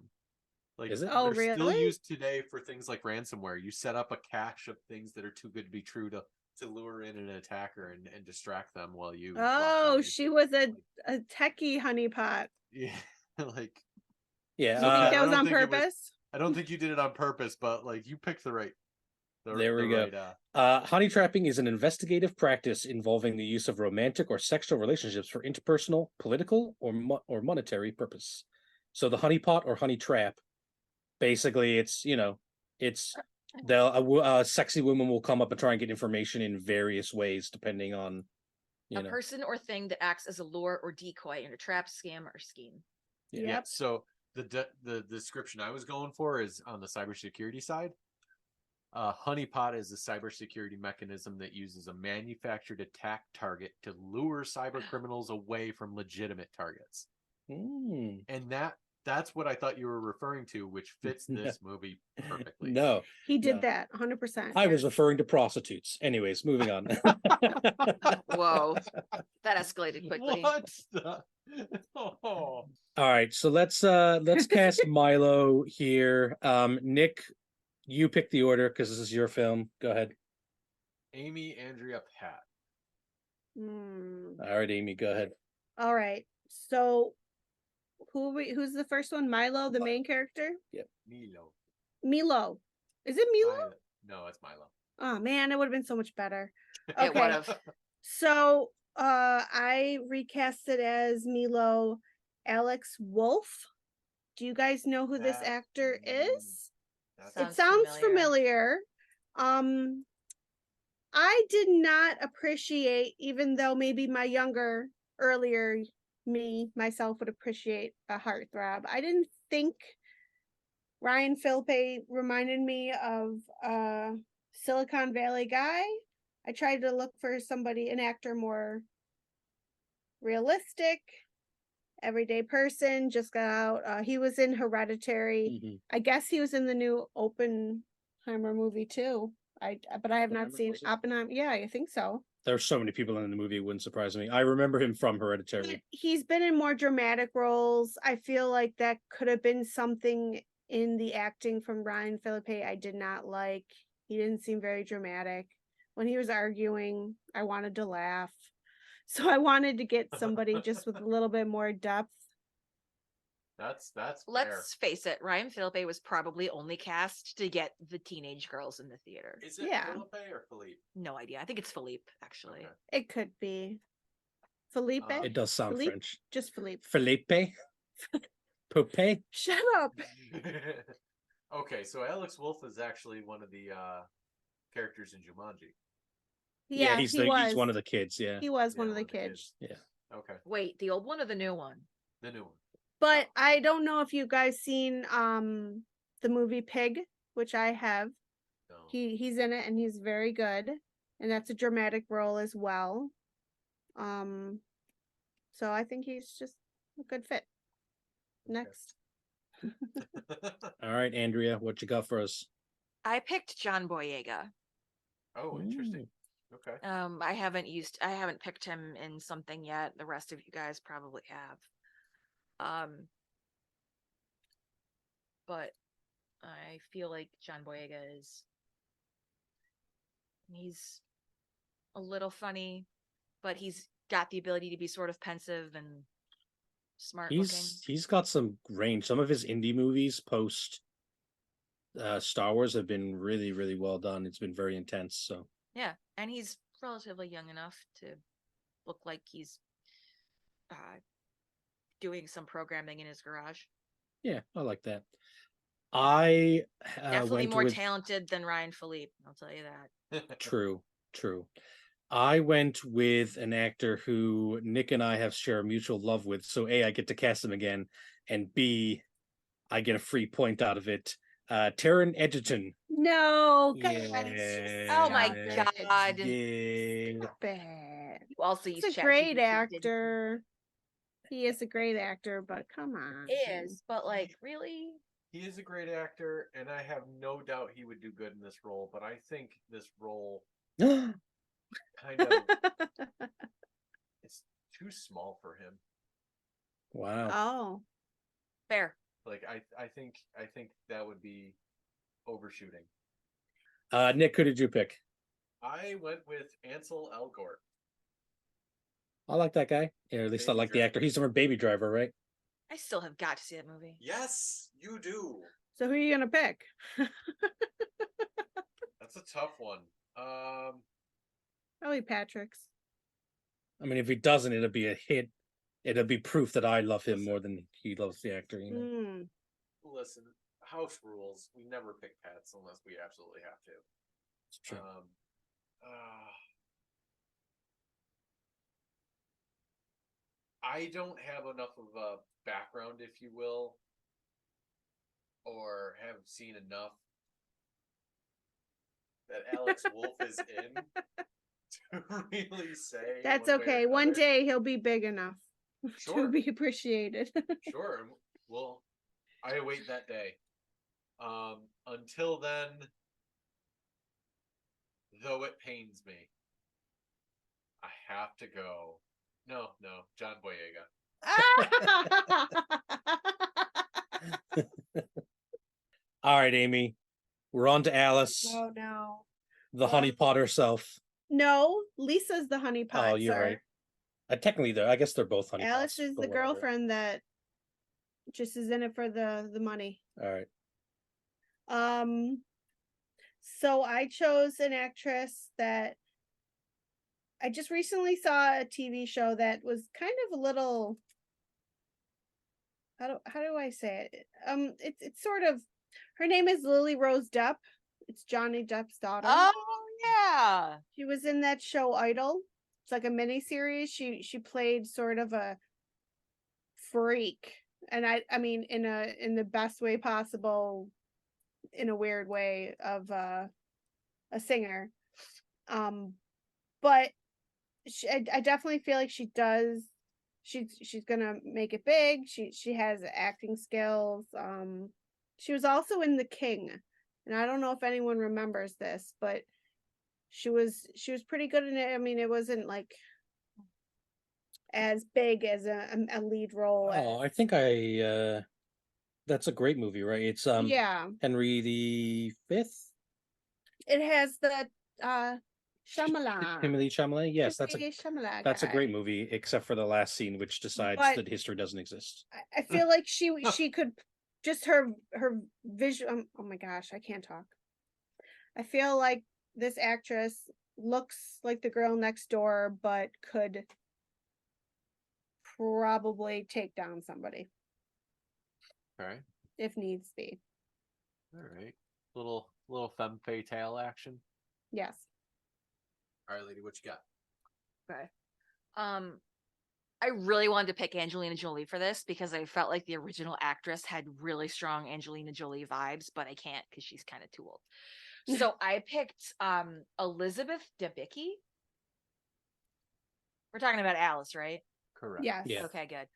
Like, Is it? Oh, they're still really? used today for things like ransomware. You set up a cache of things that are too good to be true to lure in an attacker and distract them while you. lock down Oh, your she system. was Like, a techie honeypot. yeah, like Yeah. Do you think I that was don't on think it was- purpose? I don't think you did it on purpose, but like you picked the right. There we go. Honey trapping is an investigative practice involving the use of romantic or sexual relationships for interpersonal, political, or monetary purpose. So the honeypot or honey trap, basically, it's a sexy woman will come up and try and get information in various ways, depending on A person or thing that acts as a lure or decoy in a trap, scam, or scheme. Yeah. Yeah. Yep. So the description I was going for is on the cybersecurity side. Honeypot is a cybersecurity mechanism that uses a manufactured attack target to lure cyber criminals away from legitimate targets. Mm. And that's what I thought you were referring to, which fits this movie perfectly. No, He did No. that 100%. I was referring to prostitutes. Anyways, moving on. Whoa. That escalated quickly. What the? Oh. All right, so let's cast Milo here. Nick, you pick the order because this is your film. Go ahead. Amy, Andrea, Pat. All right, Amy, go ahead. All right. So who's the first one? Milo, the main character? Milo. Milo. Is it Milo? No, it's Milo. Oh man, it would have been so much better. It Okay. would have. So I recast it as Milo Alex Wolf. Do you guys know who this actor is? It sounds familiar. I did not appreciate, even though maybe my earlier myself would appreciate a heartthrob. I didn't think Ryan Phillippe reminded me of a Silicon Valley guy. I tried to look for an actor more realistic, everyday person, just got out. He was in Hereditary. Mm-hmm. I guess he was in the new Oppenheimer movie too. But I have not seen Oppenheimer. Yeah, I think so. There's so many people in the movie, it wouldn't surprise me. I remember him from Hereditary. He's been in more dramatic roles. I feel like that could have been something in the acting from Ryan Phillippe I did not like. He didn't seem very dramatic. When he was arguing, I wanted to laugh. So I wanted to get somebody just with a little bit more depth. That's Let's face it, Ryan Phillippe was probably only cast to get the teenage girls in the theater. Is it Yeah. Philippe or Philippe? No idea. I think it's Philippe, actually. Okay. It could be Felipe. It does sound Philippe? French. Just Felipe. Felipe? Pope? Shut up. Okay, so Alex Wolff is actually one of the characters in Jumanji. Yeah, he's was. one of the kids, yeah. He was Yeah, one of the kids. Yeah. Okay, Wait, the old one or the new one? the new one. But I don't know if you guys seen the movie Pig, which I have. No. He's in it and he's very good. And that's a dramatic role as well. So I think he's just a good fit. Next. All right, Andrea, what you got for us? I picked John Boyega. Oh, interesting. Okay. I haven't picked him in something yet. The rest of you guys probably have. But I feel like John Boyega he's a little funny, but he's got the ability to be sort of pensive and smart looking. He's got some range. Some of his indie movies post Star Wars have been really, really well done. It's been very intense. So Yeah, and he's relatively young enough to look like he's doing some programming in his garage. yeah, I like that. I Definitely went more with talented than Ryan Philippe, I'll tell you that. True. I went with an actor who Nick and I have shared a mutual love with. So A, I get to cast him again, and B, I get a free point out of it. Taron Egerton No, God, Oh my Yeah. God. Yeah. stop it. You also use He's a ChatGPT, great didn't you? actor. He is a great actor, but come on. Is, but like, really? He is a great actor, and I have no doubt he would do good in this role. But I think this role kind of it's too small for him. Wow. Oh, Fair. Like I think that would be overshooting. Nick, who did you pick? I went with Ansel Elgort. I like that guy. Yeah, at least I Baby like the Driver. actor. He's from Baby Driver, right? I still have got to see that movie. Yes, you do. so who are you gonna pick? That's a tough one. Probably Patrick's. I mean, if he doesn't, it'll be a hit. It'll be proof that I love him Listen. more than he loves the actor. You know? Mm. Listen, house rules. We never pick pets unless we absolutely have to. It's true. I don't have enough of a background, if you will, or have seen enough that Alex Wolf is in to really say. That's one way or okay. One another. day he'll be big enough Sure. to be appreciated. Sure. Well, I await that day. Until then, though it pains me, I have to go. No, John Boyega. All right, Amy. We're on to Alice, Oh no. the honeypot herself. No, Lisa's the honeypot. Oh, you're sir. right. Technically, I guess they're both honeypots. Alice is but the whatever. girlfriend that just is in it for the money. All right. So I chose an actress that I just recently saw a TV show that was kind of a little, how do I say it? It's sort of, her name is Lily Rose Depp. It's Johnny Depp's daughter. Oh yeah. She was in that show Idol. It's like a mini series. She played sort of a freak, and I mean in the best way possible, in a weird way, of a singer. But I definitely feel like she does. She's gonna make it big. She has acting skills. She was also in The King, and I don't know if anyone remembers this, but she was pretty good in it. I mean, it wasn't like as big as a lead role. Oh, I think that's a great movie, right? It's Yeah, Henry V. it has the Shyamalan. Timothy Chalamet. Yes, that's Shyamalan a guy. great movie, except for the last scene, which decides But- that history doesn't exist. I feel like she could just her visual. Oh my gosh, I can't talk. I feel like this actress looks like the girl next door, but could probably take down somebody Okay. if needs be. All right. Little femme fatale action. Yes. All right, lady, what you got? Okay. I really wanted to pick Angelina Jolie for this because I felt like the original actress had really strong Angelina Jolie vibes, but I can't because she's kind of too old. So I picked Elizabeth Debicki. We're talking about Alice, right? Correct. Yes. Yeah. Okay, good.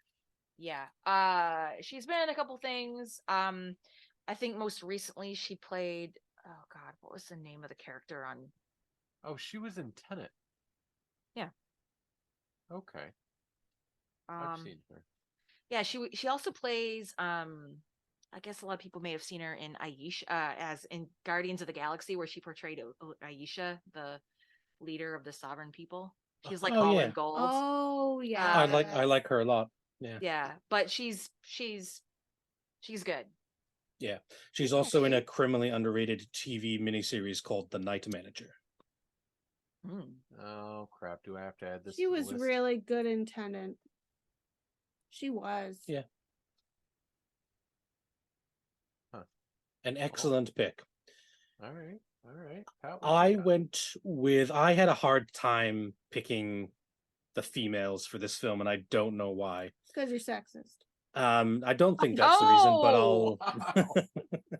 Yeah. She's been in a couple things. I think most recently she played, oh God, what was the name of the character on? Oh, she was in Tenet. Yeah. Okay. I've seen her. Yeah, she also plays I guess a lot of people may have seen her in Aisha as in Guardians of the Galaxy, where she portrayed Aisha, the leader of the sovereign people. She's like Oh, all yeah. in gold. Oh yeah. I like her a lot. Yeah. Yeah, but she's good. Yeah. She's also in a criminally underrated TV miniseries called The Night Manager. Oh crap! Do I have to add this? She to the was list? really good in Tenet. She was. Yeah. Huh. An excellent pick. All right. Pat, what I you got? I had a hard time picking the females for this film, and I don't know why. Because you're sexist. I don't think that's the reason, but I'll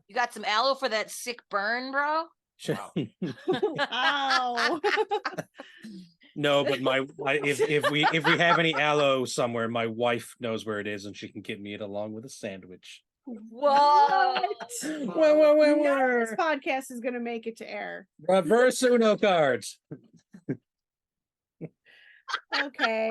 You got some aloe for that sick burn, bro? Wow. Wow. No, but if we have any aloe somewhere, my wife knows where it is, and she can get me it along with a sandwich. What? None of this podcast is going to make it to air. Reverse Uno cards. Okay.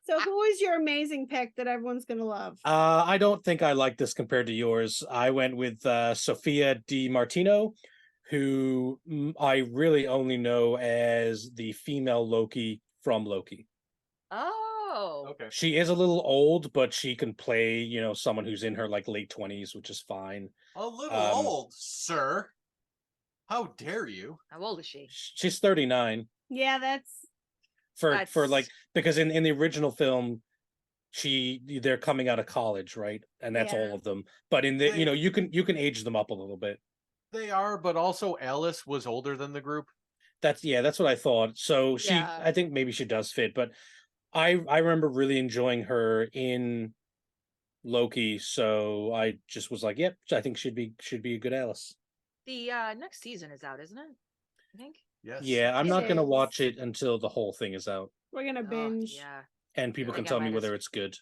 So who is your amazing pick that everyone's going to love? I don't think I like this compared to yours. I went with Sophia Di Martino, who I really only know as the female Loki from Loki. Oh. Okay. She is a little old, but she can play, someone who's in her like late 20s, which is fine. A little Um, old, sir. How dare you? How old is she? She's 39 Yeah, that's for like, because in the original film, they're coming out of college, right? And that's Yeah. all of them. But in the, you can age them up a little bit. They are, but also Alice was older than the group. That's what I thought. So Yeah. I think maybe she does fit, but I remember really enjoying her in Loki, so I just was like, yep, I think she'd be a good Alice. The next season is out, isn't it? I think. Yes. Yeah, I'm It not gonna is. watch it until the whole thing is out, we're going to Oh, binge. yeah. and people I can think I tell me might whether as- it's good.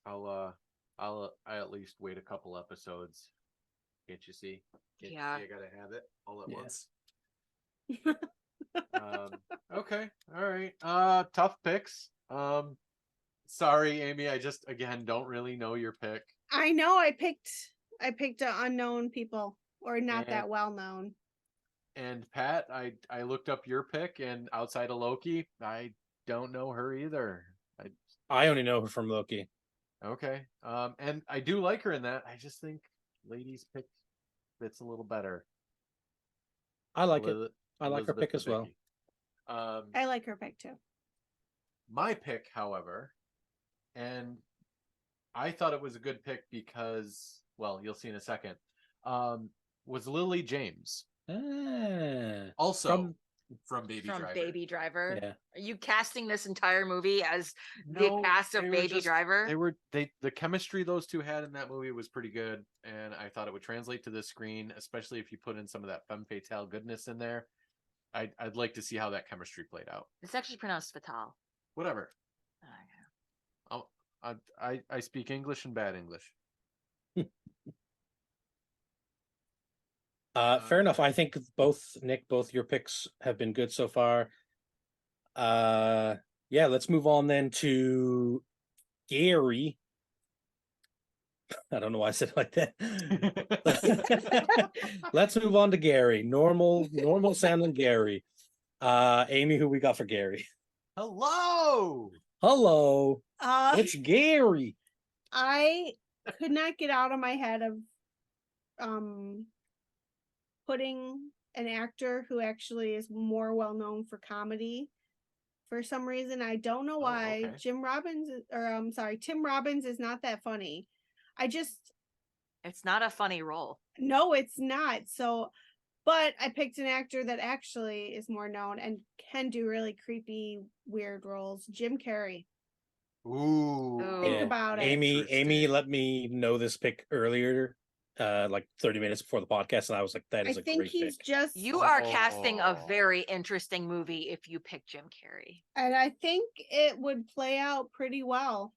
I'll at least wait a couple episodes. Can't you see? Can't Yeah. you see I gotta have it all at Yeah. once. Okay. All right. Tough picks. Sorry, Amy. I just again don't really know your pick. I know I picked unknown people or not And- that well known. And Pat, I looked up your pick, and outside of Loki, I don't know her either. I only know her from Loki. Okay. And I do like her in that. I just think ladies' pick fits a little better. I like it. Elizabeth- I like her Elizabeth pick as well. Debicki. I like her pick too. My pick, however, and I thought it was a good pick because, well, you'll see in a second, was Lily James. Ah, Also from Baby From Driver. Baby Driver. yeah. Are you casting this entire movie as No, the cast of they were Baby just- Driver? The chemistry those two had in that movie was pretty good, and I thought it would translate to the screen, especially if you put in some of that femme fatale goodness in there. I'd like to see how that chemistry played out. It's actually pronounced Fatal. Whatever. Okay. I speak English and bad English. Fair enough. I think both your picks have been good so far. Yeah, let's move on then to Gary. I don't know why I said it like that. Let's move on to Gary. Normal sounding Gary. Amy, who we got for Gary? Hello. Hello, it's Gary. I could not get out of my head of putting an actor who actually is more well known for comedy. For some reason, I don't know why. okay. Tim Robbins is not that funny. It's not a funny role. No, it's not. So, but I picked an actor that actually is more known and can do really creepy, weird roles. Jim Carrey. Ooh. Think Yeah. about it. Amy Interesting. let me know this pick earlier, like 30 minutes before the podcast, and I was like, that I is a think great he's pick. just, You are casting a Oh. very interesting movie if you pick Jim Carrey. and I think it would play out pretty well.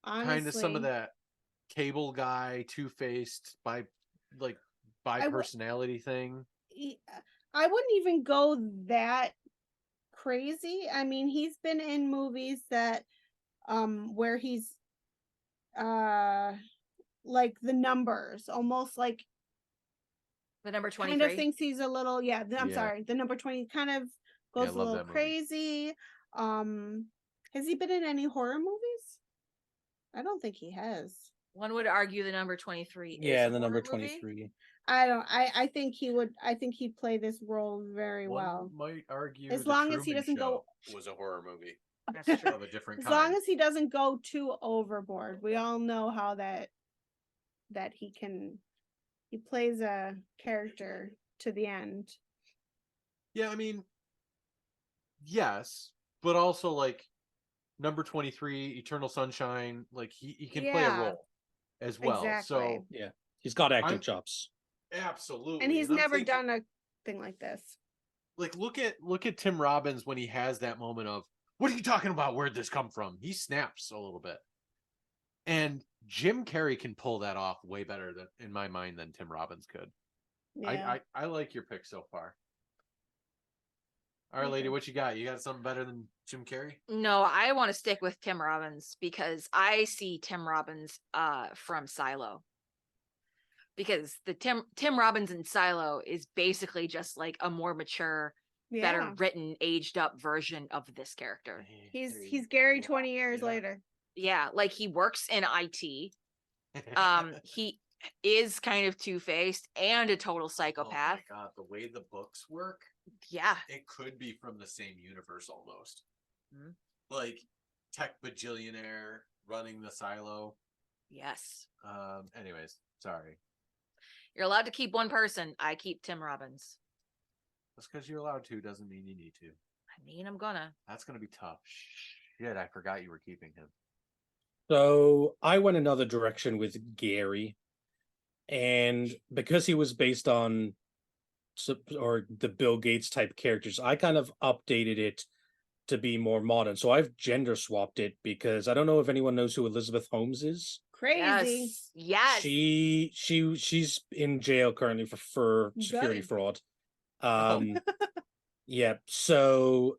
Honestly, Kind of some of that cable guy, two-faced, by w- personality thing. I wouldn't even go that crazy. I mean, he's been in movies that where he's like The Numbers, almost like The number kind 23. of thinks he's a little I'm Yeah. sorry, The Number 20 kind of Yeah, I goes a love little that movie. crazy. Has he been in any horror movies? I don't think he has. One would argue the number 23 is Yeah, a the number horror movie. 23. I think he'd play this role very One well. might argue As The long as he Truman doesn't go- Show was a horror movie That's true. of a different As kind. long as he doesn't go too overboard. We all know how that he plays a character to the end. Yeah, I mean, yes, but also like number 23, Eternal Sunshine, like he can play a Yeah. role as well. So Exactly. Yeah. He's got acting I'm- chops. Absolutely. And he's I'm never thinking, done a thing like this. like look at Tim Robbins when he has that moment of, what are you talking about? Where'd this come from? He snaps a little bit. And Jim Carrey can pull that off way better than in my mind than Tim Robbins could. Yeah. I like your pick so far. All right, Okay. lady, what you got? You got something better than Jim Carrey? No, I want to stick with Tim Robbins because I see Tim Robbins from Silo. Because the Tim Robbins in Silo is basically just like a more mature, better Yeah. written, aged up version of this character. He's Gary 20 years later. Yeah, like he works in IT. He is kind of two-faced and a total psychopath. Oh my god, the way the books work, Yeah. it could be from the same universe almost. Mhm. Like tech bajillionaire running the silo. Yes. Anyways, sorry. You're allowed to keep one person. I keep Tim Robbins. Just because you're allowed to doesn't mean you need to. I mean, I'm gonna. That's gonna be tough. Shit, I forgot you were keeping him. So I went another direction with Gary, and because he was based on or the Bill Gates type characters, I kind of updated it to be more modern. So I've gender swapped it because I don't know if anyone knows who Elizabeth Holmes is. Crazy. Yes. She's in jail currently for security Good. fraud. Yeah. So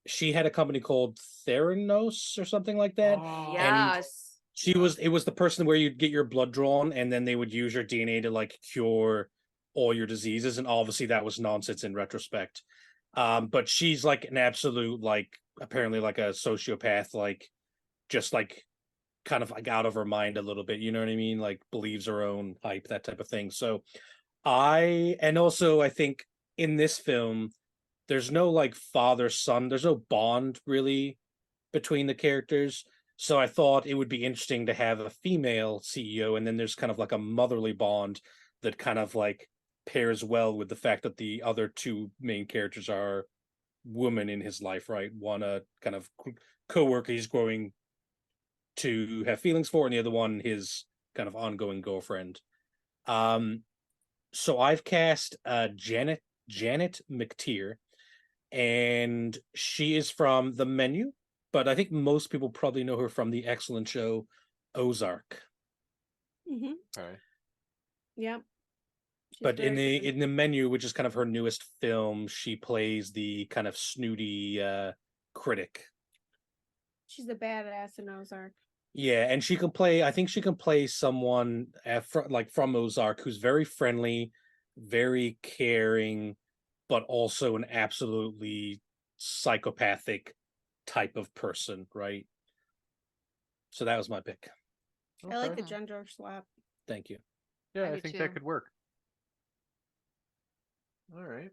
she had a company called Theranos or something like that. Oh, Yes. It was the person where you'd get your blood drawn and then they would use your DNA to like cure all your diseases, and obviously that was nonsense in retrospect. But she's like an absolute, like, apparently like a sociopath, like just like kind of like out of her mind a little bit, you know what I mean? Like believes her own hype, that type of thing. So and also I think in this film there's no like father son, there's no bond really between the characters. So I thought it would be interesting to have a female CEO, and then there's kind of like a motherly bond that kind of like pairs well with the fact that the other two main characters are women in his life, right? One a kind of co-worker he's growing to have feelings for, and the other one his kind of ongoing girlfriend. So I've cast Janet McTeer, and she is from The Menu, but I think most people probably know her from the excellent show Ozark. Mm-hmm. Okay. Yep. She's But in very good. the Menu, which is kind of her newest film, she plays the kind of snooty critic. She's a badass in Ozark. Yeah, and she can play. I think she can play someone like from Ozark who's very friendly, very caring, but also an absolutely psychopathic type of person, right? So that was my pick. I like the Okay. gender swap. Thank you. Yeah, I I do think too. that could work. All right.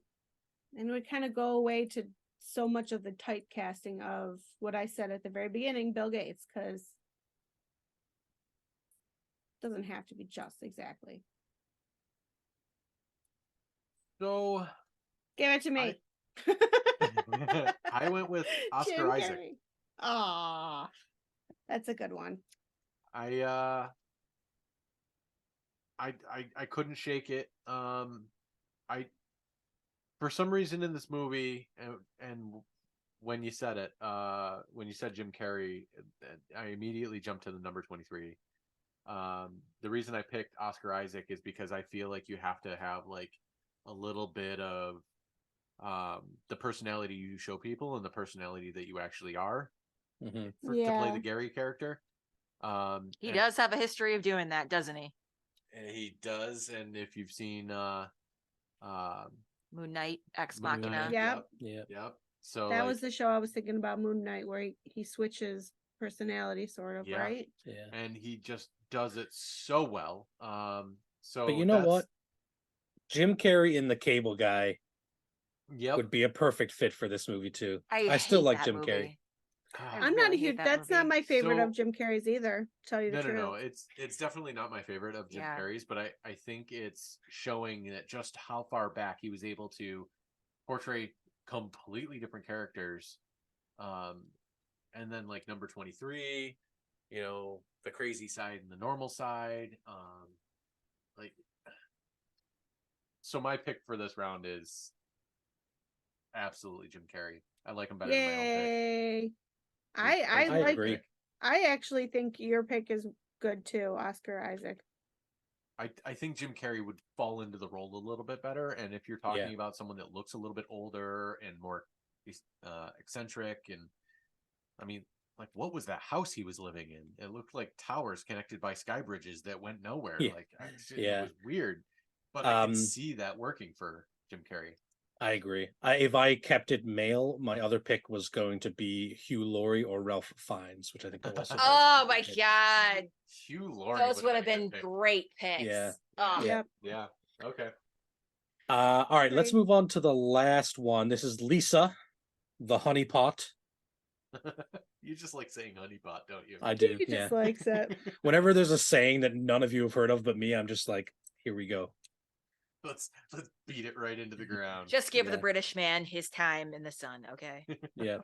And we kind of go away to so much of the typecasting of what I said at the very beginning, Bill Gates, because it doesn't have to be just exactly. So Give it to me. I went with Oscar Jim Isaac. Carrey. Aw, that's a good one. I couldn't shake it. I for some reason in this movie, and when you said it, when you said Jim Carrey, I immediately jumped to the number 23. The reason I picked Oscar Isaac is because I feel like you have to have like a little bit of the personality you show people and the personality that you actually are Mm-hmm. to play Yeah. the Gary character. He and- does have a history of doing that, doesn't he? He does, and if you've seen Moon Knight, Ex Moon Machina. Knight, Yep. Yep. So That like, was the show I was thinking about, Moon Knight, where he switches personality, sort of, Yeah. right? Yeah. and he just does it so well. So But you know what? Jim Carrey in The Cable Guy Yep. would be a perfect fit for this movie too. I I still hate like that Jim movie. Carrey. I I'm not a really hate huge. that That's not movie. my favorite So- of Jim Carrey's either. To tell you the No, truth. no. It's definitely not my favorite of Jim Yeah. Carrey's, but I think it's showing that just how far back he was able to portray completely different characters. And then like number 23, the crazy side and the normal side. Like, so my pick for this round is absolutely Jim Carrey. I like him better than my own pick. Yay. I I like agree. I actually think your pick is good too, Oscar Isaac. I think Jim Carrey would fall into the role a little bit better. And if you're talking about someone that looks a little bit older and more eccentric, and I mean, like, what was that house he was living in? It looked like towers connected by sky bridges that went nowhere. Yeah. Like, it was weird. But I can see that working for Jim Carrey. I agree. If I kept it male, my other pick was going to be Hugh Laurie or Ralph Fiennes, which I think are also. Oh both my good picks. God. Hugh Laurie. Those would have been great picks. Yeah. Oh. Yeah. Yeah. Okay. All right, let's Great. move on to the last one. This is Lisa, the honeypot. You just like saying honeypot, don't you? I do. He Yeah. just likes it. Whenever there's a saying that none of you have heard of but me, I'm just like, here we go. Let's beat it right into the ground. Just give the Yeah. British man his time in the sun, okay? Yeah.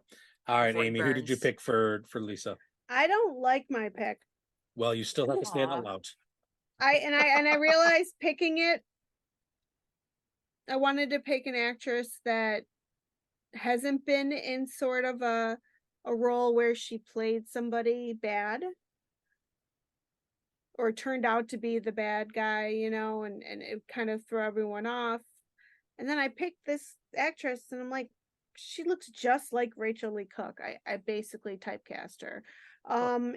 All right, Before he Amy, who did you burns. pick for Lisa? I don't like my pick. Well, you still have to stand Aw. out loud. I realized picking it, I wanted to pick an actress that hasn't been in sort of a role where she played somebody bad or turned out to be the bad guy, and it kind of threw everyone off. And then I picked this actress and I'm like, she looks just like Rachel Lee Cook. I basically typecast her.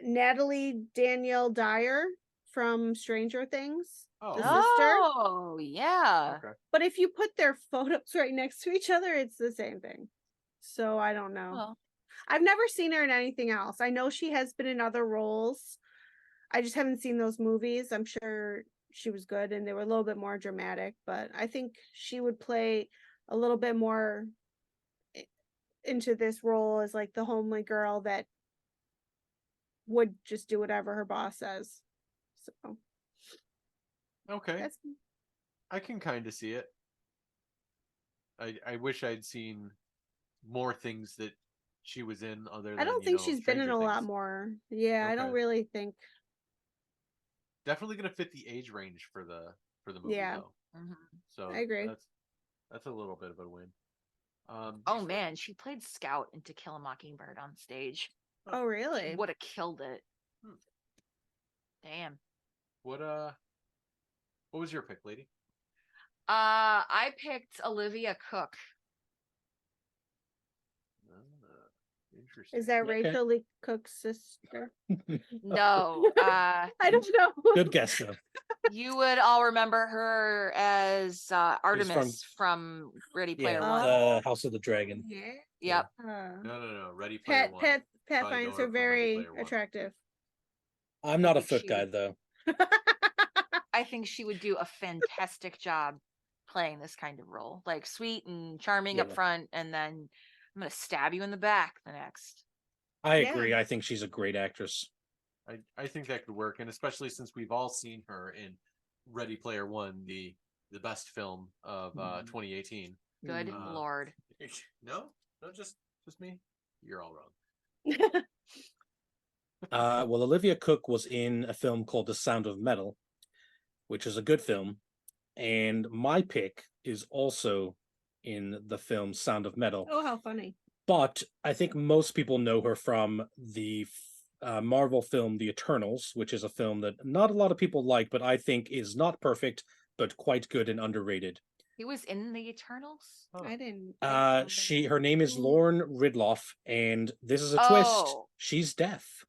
Natalie Danielle Dyer from Stranger Things, the sister. Oh, yeah. Okay. But if you put their photos right next to each other, it's the same thing. So I don't know. Well, I've never seen her in anything else. I know she has been in other roles. I just haven't seen those movies. I'm sure she was good and they were a little bit more dramatic, but I think she would play a little bit more into this role as like the homely girl that would just do whatever her boss says. So Okay. that's I can kind of see it. I wish I'd seen more things that she was in other than I don't think she's been in Stranger a lot Things. more. Yeah, I don't Okay. really think. Definitely gonna fit the age range for the movie Yeah. though. mhm. So I agree. That's a little bit of a win. Oh man, she played Scout in To Kill a Mockingbird on stage. Oh, really? Would have killed it. Hmm. Damn. What was your pick, lady? I picked Olivia Cook. Interesting. Is that Okay. Rachel Lee Cook's sister? No, I don't know. Good guess, though. you would all remember her as Artemis from Ready Player Yeah, One. the House of the Dragon. Yeah. Yep. No. Ready Player One. Pat Probably finds know her her from Ready very Player One. attractive. I'm not a think foot she guy, would- though. I think she would do a fantastic job playing this kind of role, like sweet and charming up Yeah. front, and then I'm gonna stab you in the back the next. I Yeah. agree. I think she's a great actress. I think that could work, and especially since we've all seen her in Ready Player One, the best film of 2018. Good Mm. lord. No, just me. You're all wrong. Well, Olivia Cook was in a film called The Sound of Metal, which is a good film. And my pick is also in the film Sound of Metal. Oh, how funny. But I think most people know her from the Marvel film The Eternals, which is a film that not a lot of people like, but I think is not perfect, but quite good and underrated. He was in the Eternals. Huh. I didn't. Her name is Lauren Ridloff, and this is a twist. Oh. She's deaf.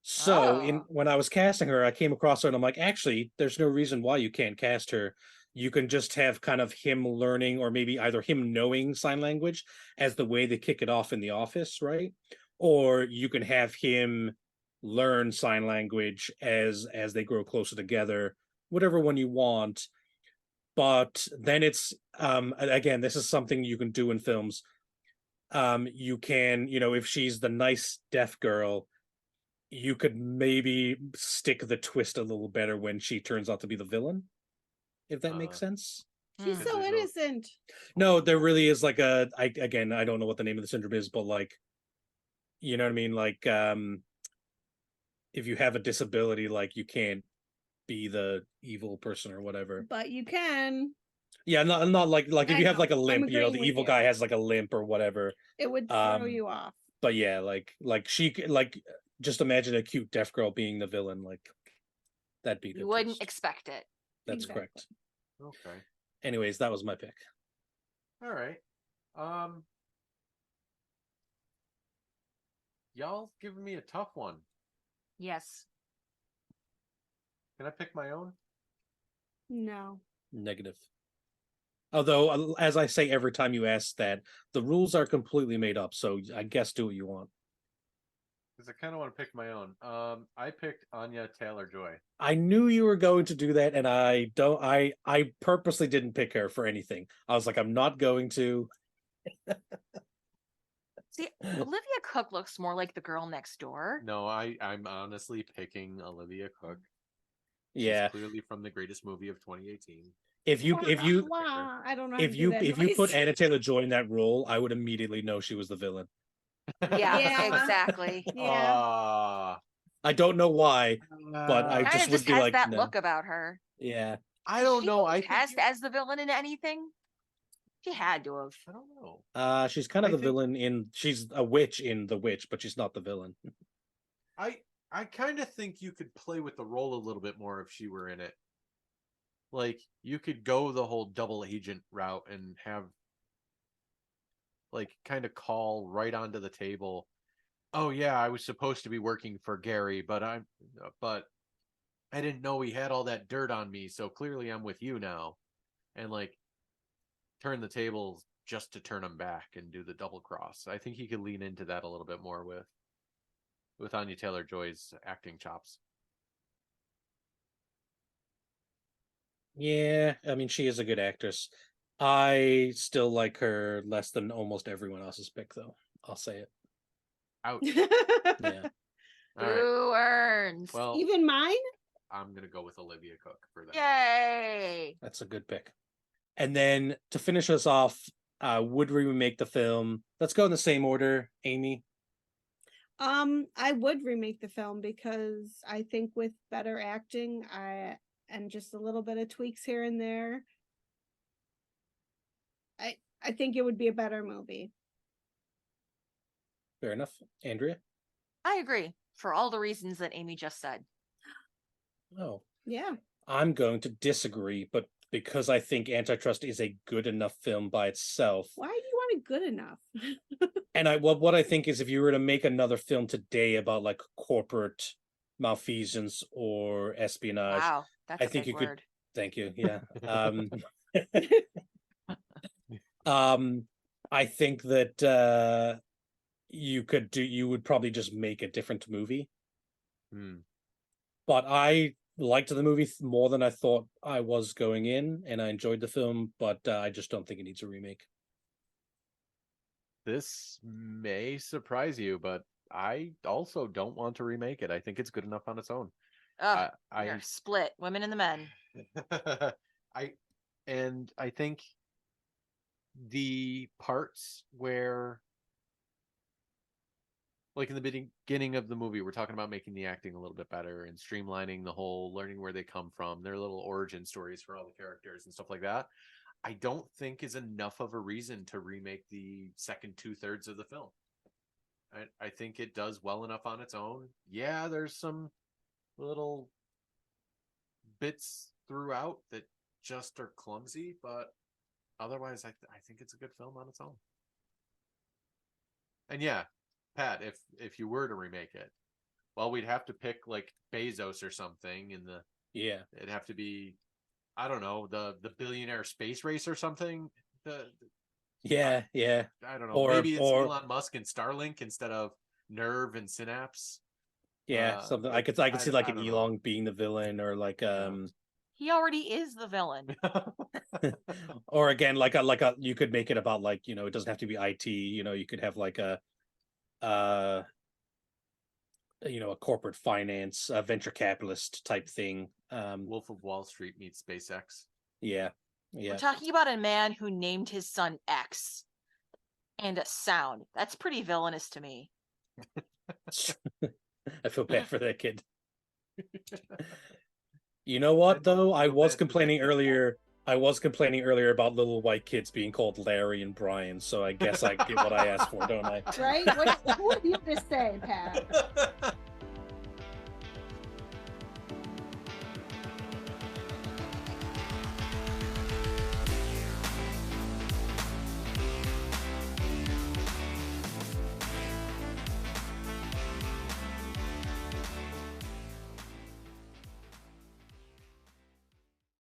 So Oh. when I was casting her, I came across her and I'm like, actually, there's no reason why you can't cast her. You can just have kind of him learning, or maybe either him knowing sign language as the way they kick it off in The Office, right? Or you can have him learn sign language as they grow closer together, whatever one you want. But then it's again, this is something you can do in films. You can, if she's the nice deaf girl, you could maybe stick the twist a little better when she turns out to be the villain, if that makes sense. She's Hmm. so There's no- innocent. No, there really is like I don't know what the name of the syndrome is, but like, you know what I mean? Like, if you have a disability, like you can't be the evil person or whatever. But you can. Yeah, not like if I you have know, like a I'm limp, you know, agreeing the with evil you. guy has like a limp or whatever. It would throw you off. But yeah, like just imagine a cute deaf girl being the villain, like that'd be a You good wouldn't twist. expect it. That's Exactly. correct. Okay. Anyways, that was my pick. All right. Y'all giving me a tough one. Yes. Can I pick my own? No. Negative. Although, as I say every time you ask that, the rules are completely made up. So I guess do what you want. Because I kind of want to pick my own. I picked Anya Taylor-Joy. I knew you were going to do that, and I purposely didn't pick her for anything. I was like, I'm not going to. See, Olivia Cook looks more like the girl next door. No, I'm honestly picking Olivia Cook. Yeah. She's clearly from the greatest movie of 2018. If you I don't know how to do that if you put noise. Anna Taylor-Joy in that role, I would immediately know she was the villain. Yeah, Yeah. exactly. Yeah. I don't know why, but I Kind just of would just be has like, that no. look about her. Yeah. I don't She know. been I think cast as the villain in anything? She had to have. I don't know. She's kind of I the think- villain in she's a witch in The Witch, but she's not the villain. I kind of think you could play with the role a little bit more if she were in it. Like you could go the whole double agent route and have like kind of call right onto the table. Oh yeah, I was supposed to be working for Gary, but I didn't know he had all that dirt on me, so clearly I'm with you now. And like turn the tables just to turn them back and do the double cross. I think he could lean into that a little bit more with Anya Taylor-Joy's acting chops. Yeah, I mean she is a good actress. I still like her less than almost everyone else's pick, though. I'll say it. Ouch. Yeah. All right. Who earns? Well, Even mine? I'm gonna go with Olivia Cook for that. Yay! That's a good pick. And then to finish us off, would we remake the film? Let's go in the same order, Amy. I would remake the film because I think with better acting, and just a little bit of tweaks here and there, I think it would be a better movie. Fair enough. Andrea? I agree for all the reasons that Amy just said. Oh. Yeah. I'm going to disagree, but because I think Antitrust is a good enough film by itself. Why do you want it good enough? And what I think is if you were to make another film today about like corporate malfeasance or espionage, Wow, that's I a think big you could. word. Thank you. Yeah. I think that you would probably just make a different movie. But I liked the movie more than I thought I was going in, and I enjoyed the film, but I just don't think it needs a remake. This may surprise you, but I also don't want to remake it. I think it's good enough on its own. Oh, I we're split, women and the men. I think the parts where, like in the beginning of the movie, we're talking about making the acting a little bit better and streamlining the whole learning where they come from, their little origin stories for all the characters and stuff like that. I don't think is enough of a reason to remake the second 2/3 of the film. I think it does well enough on its own. Yeah, there's some little bits throughout that just are clumsy, but otherwise I think it's a good film on its own. And yeah, Pat, if you were to remake it, well, we'd have to pick like Bezos or something it'd have to be, I don't know, the billionaire space race or something. Yeah. I don't know. Or- Maybe it's or- Elon Musk and Starlink instead of Nerve and Synapse. Yeah, something I could see like an don't know. Elon being the villain, or like He already is the villain. or again like a you could make it about like, it doesn't have to be IT, you could have like a a corporate finance, venture capitalist type thing. Wolf of Wall Street meets SpaceX. Yeah. We're talking about a man who named his son X and a sound. That's pretty villainous to me. I feel bad for that kid. You know what, though? I was complaining earlier about little white kids being called Larry and Brian, so I guess I get what I asked for, don't I? Right? What do you have to say, Pat?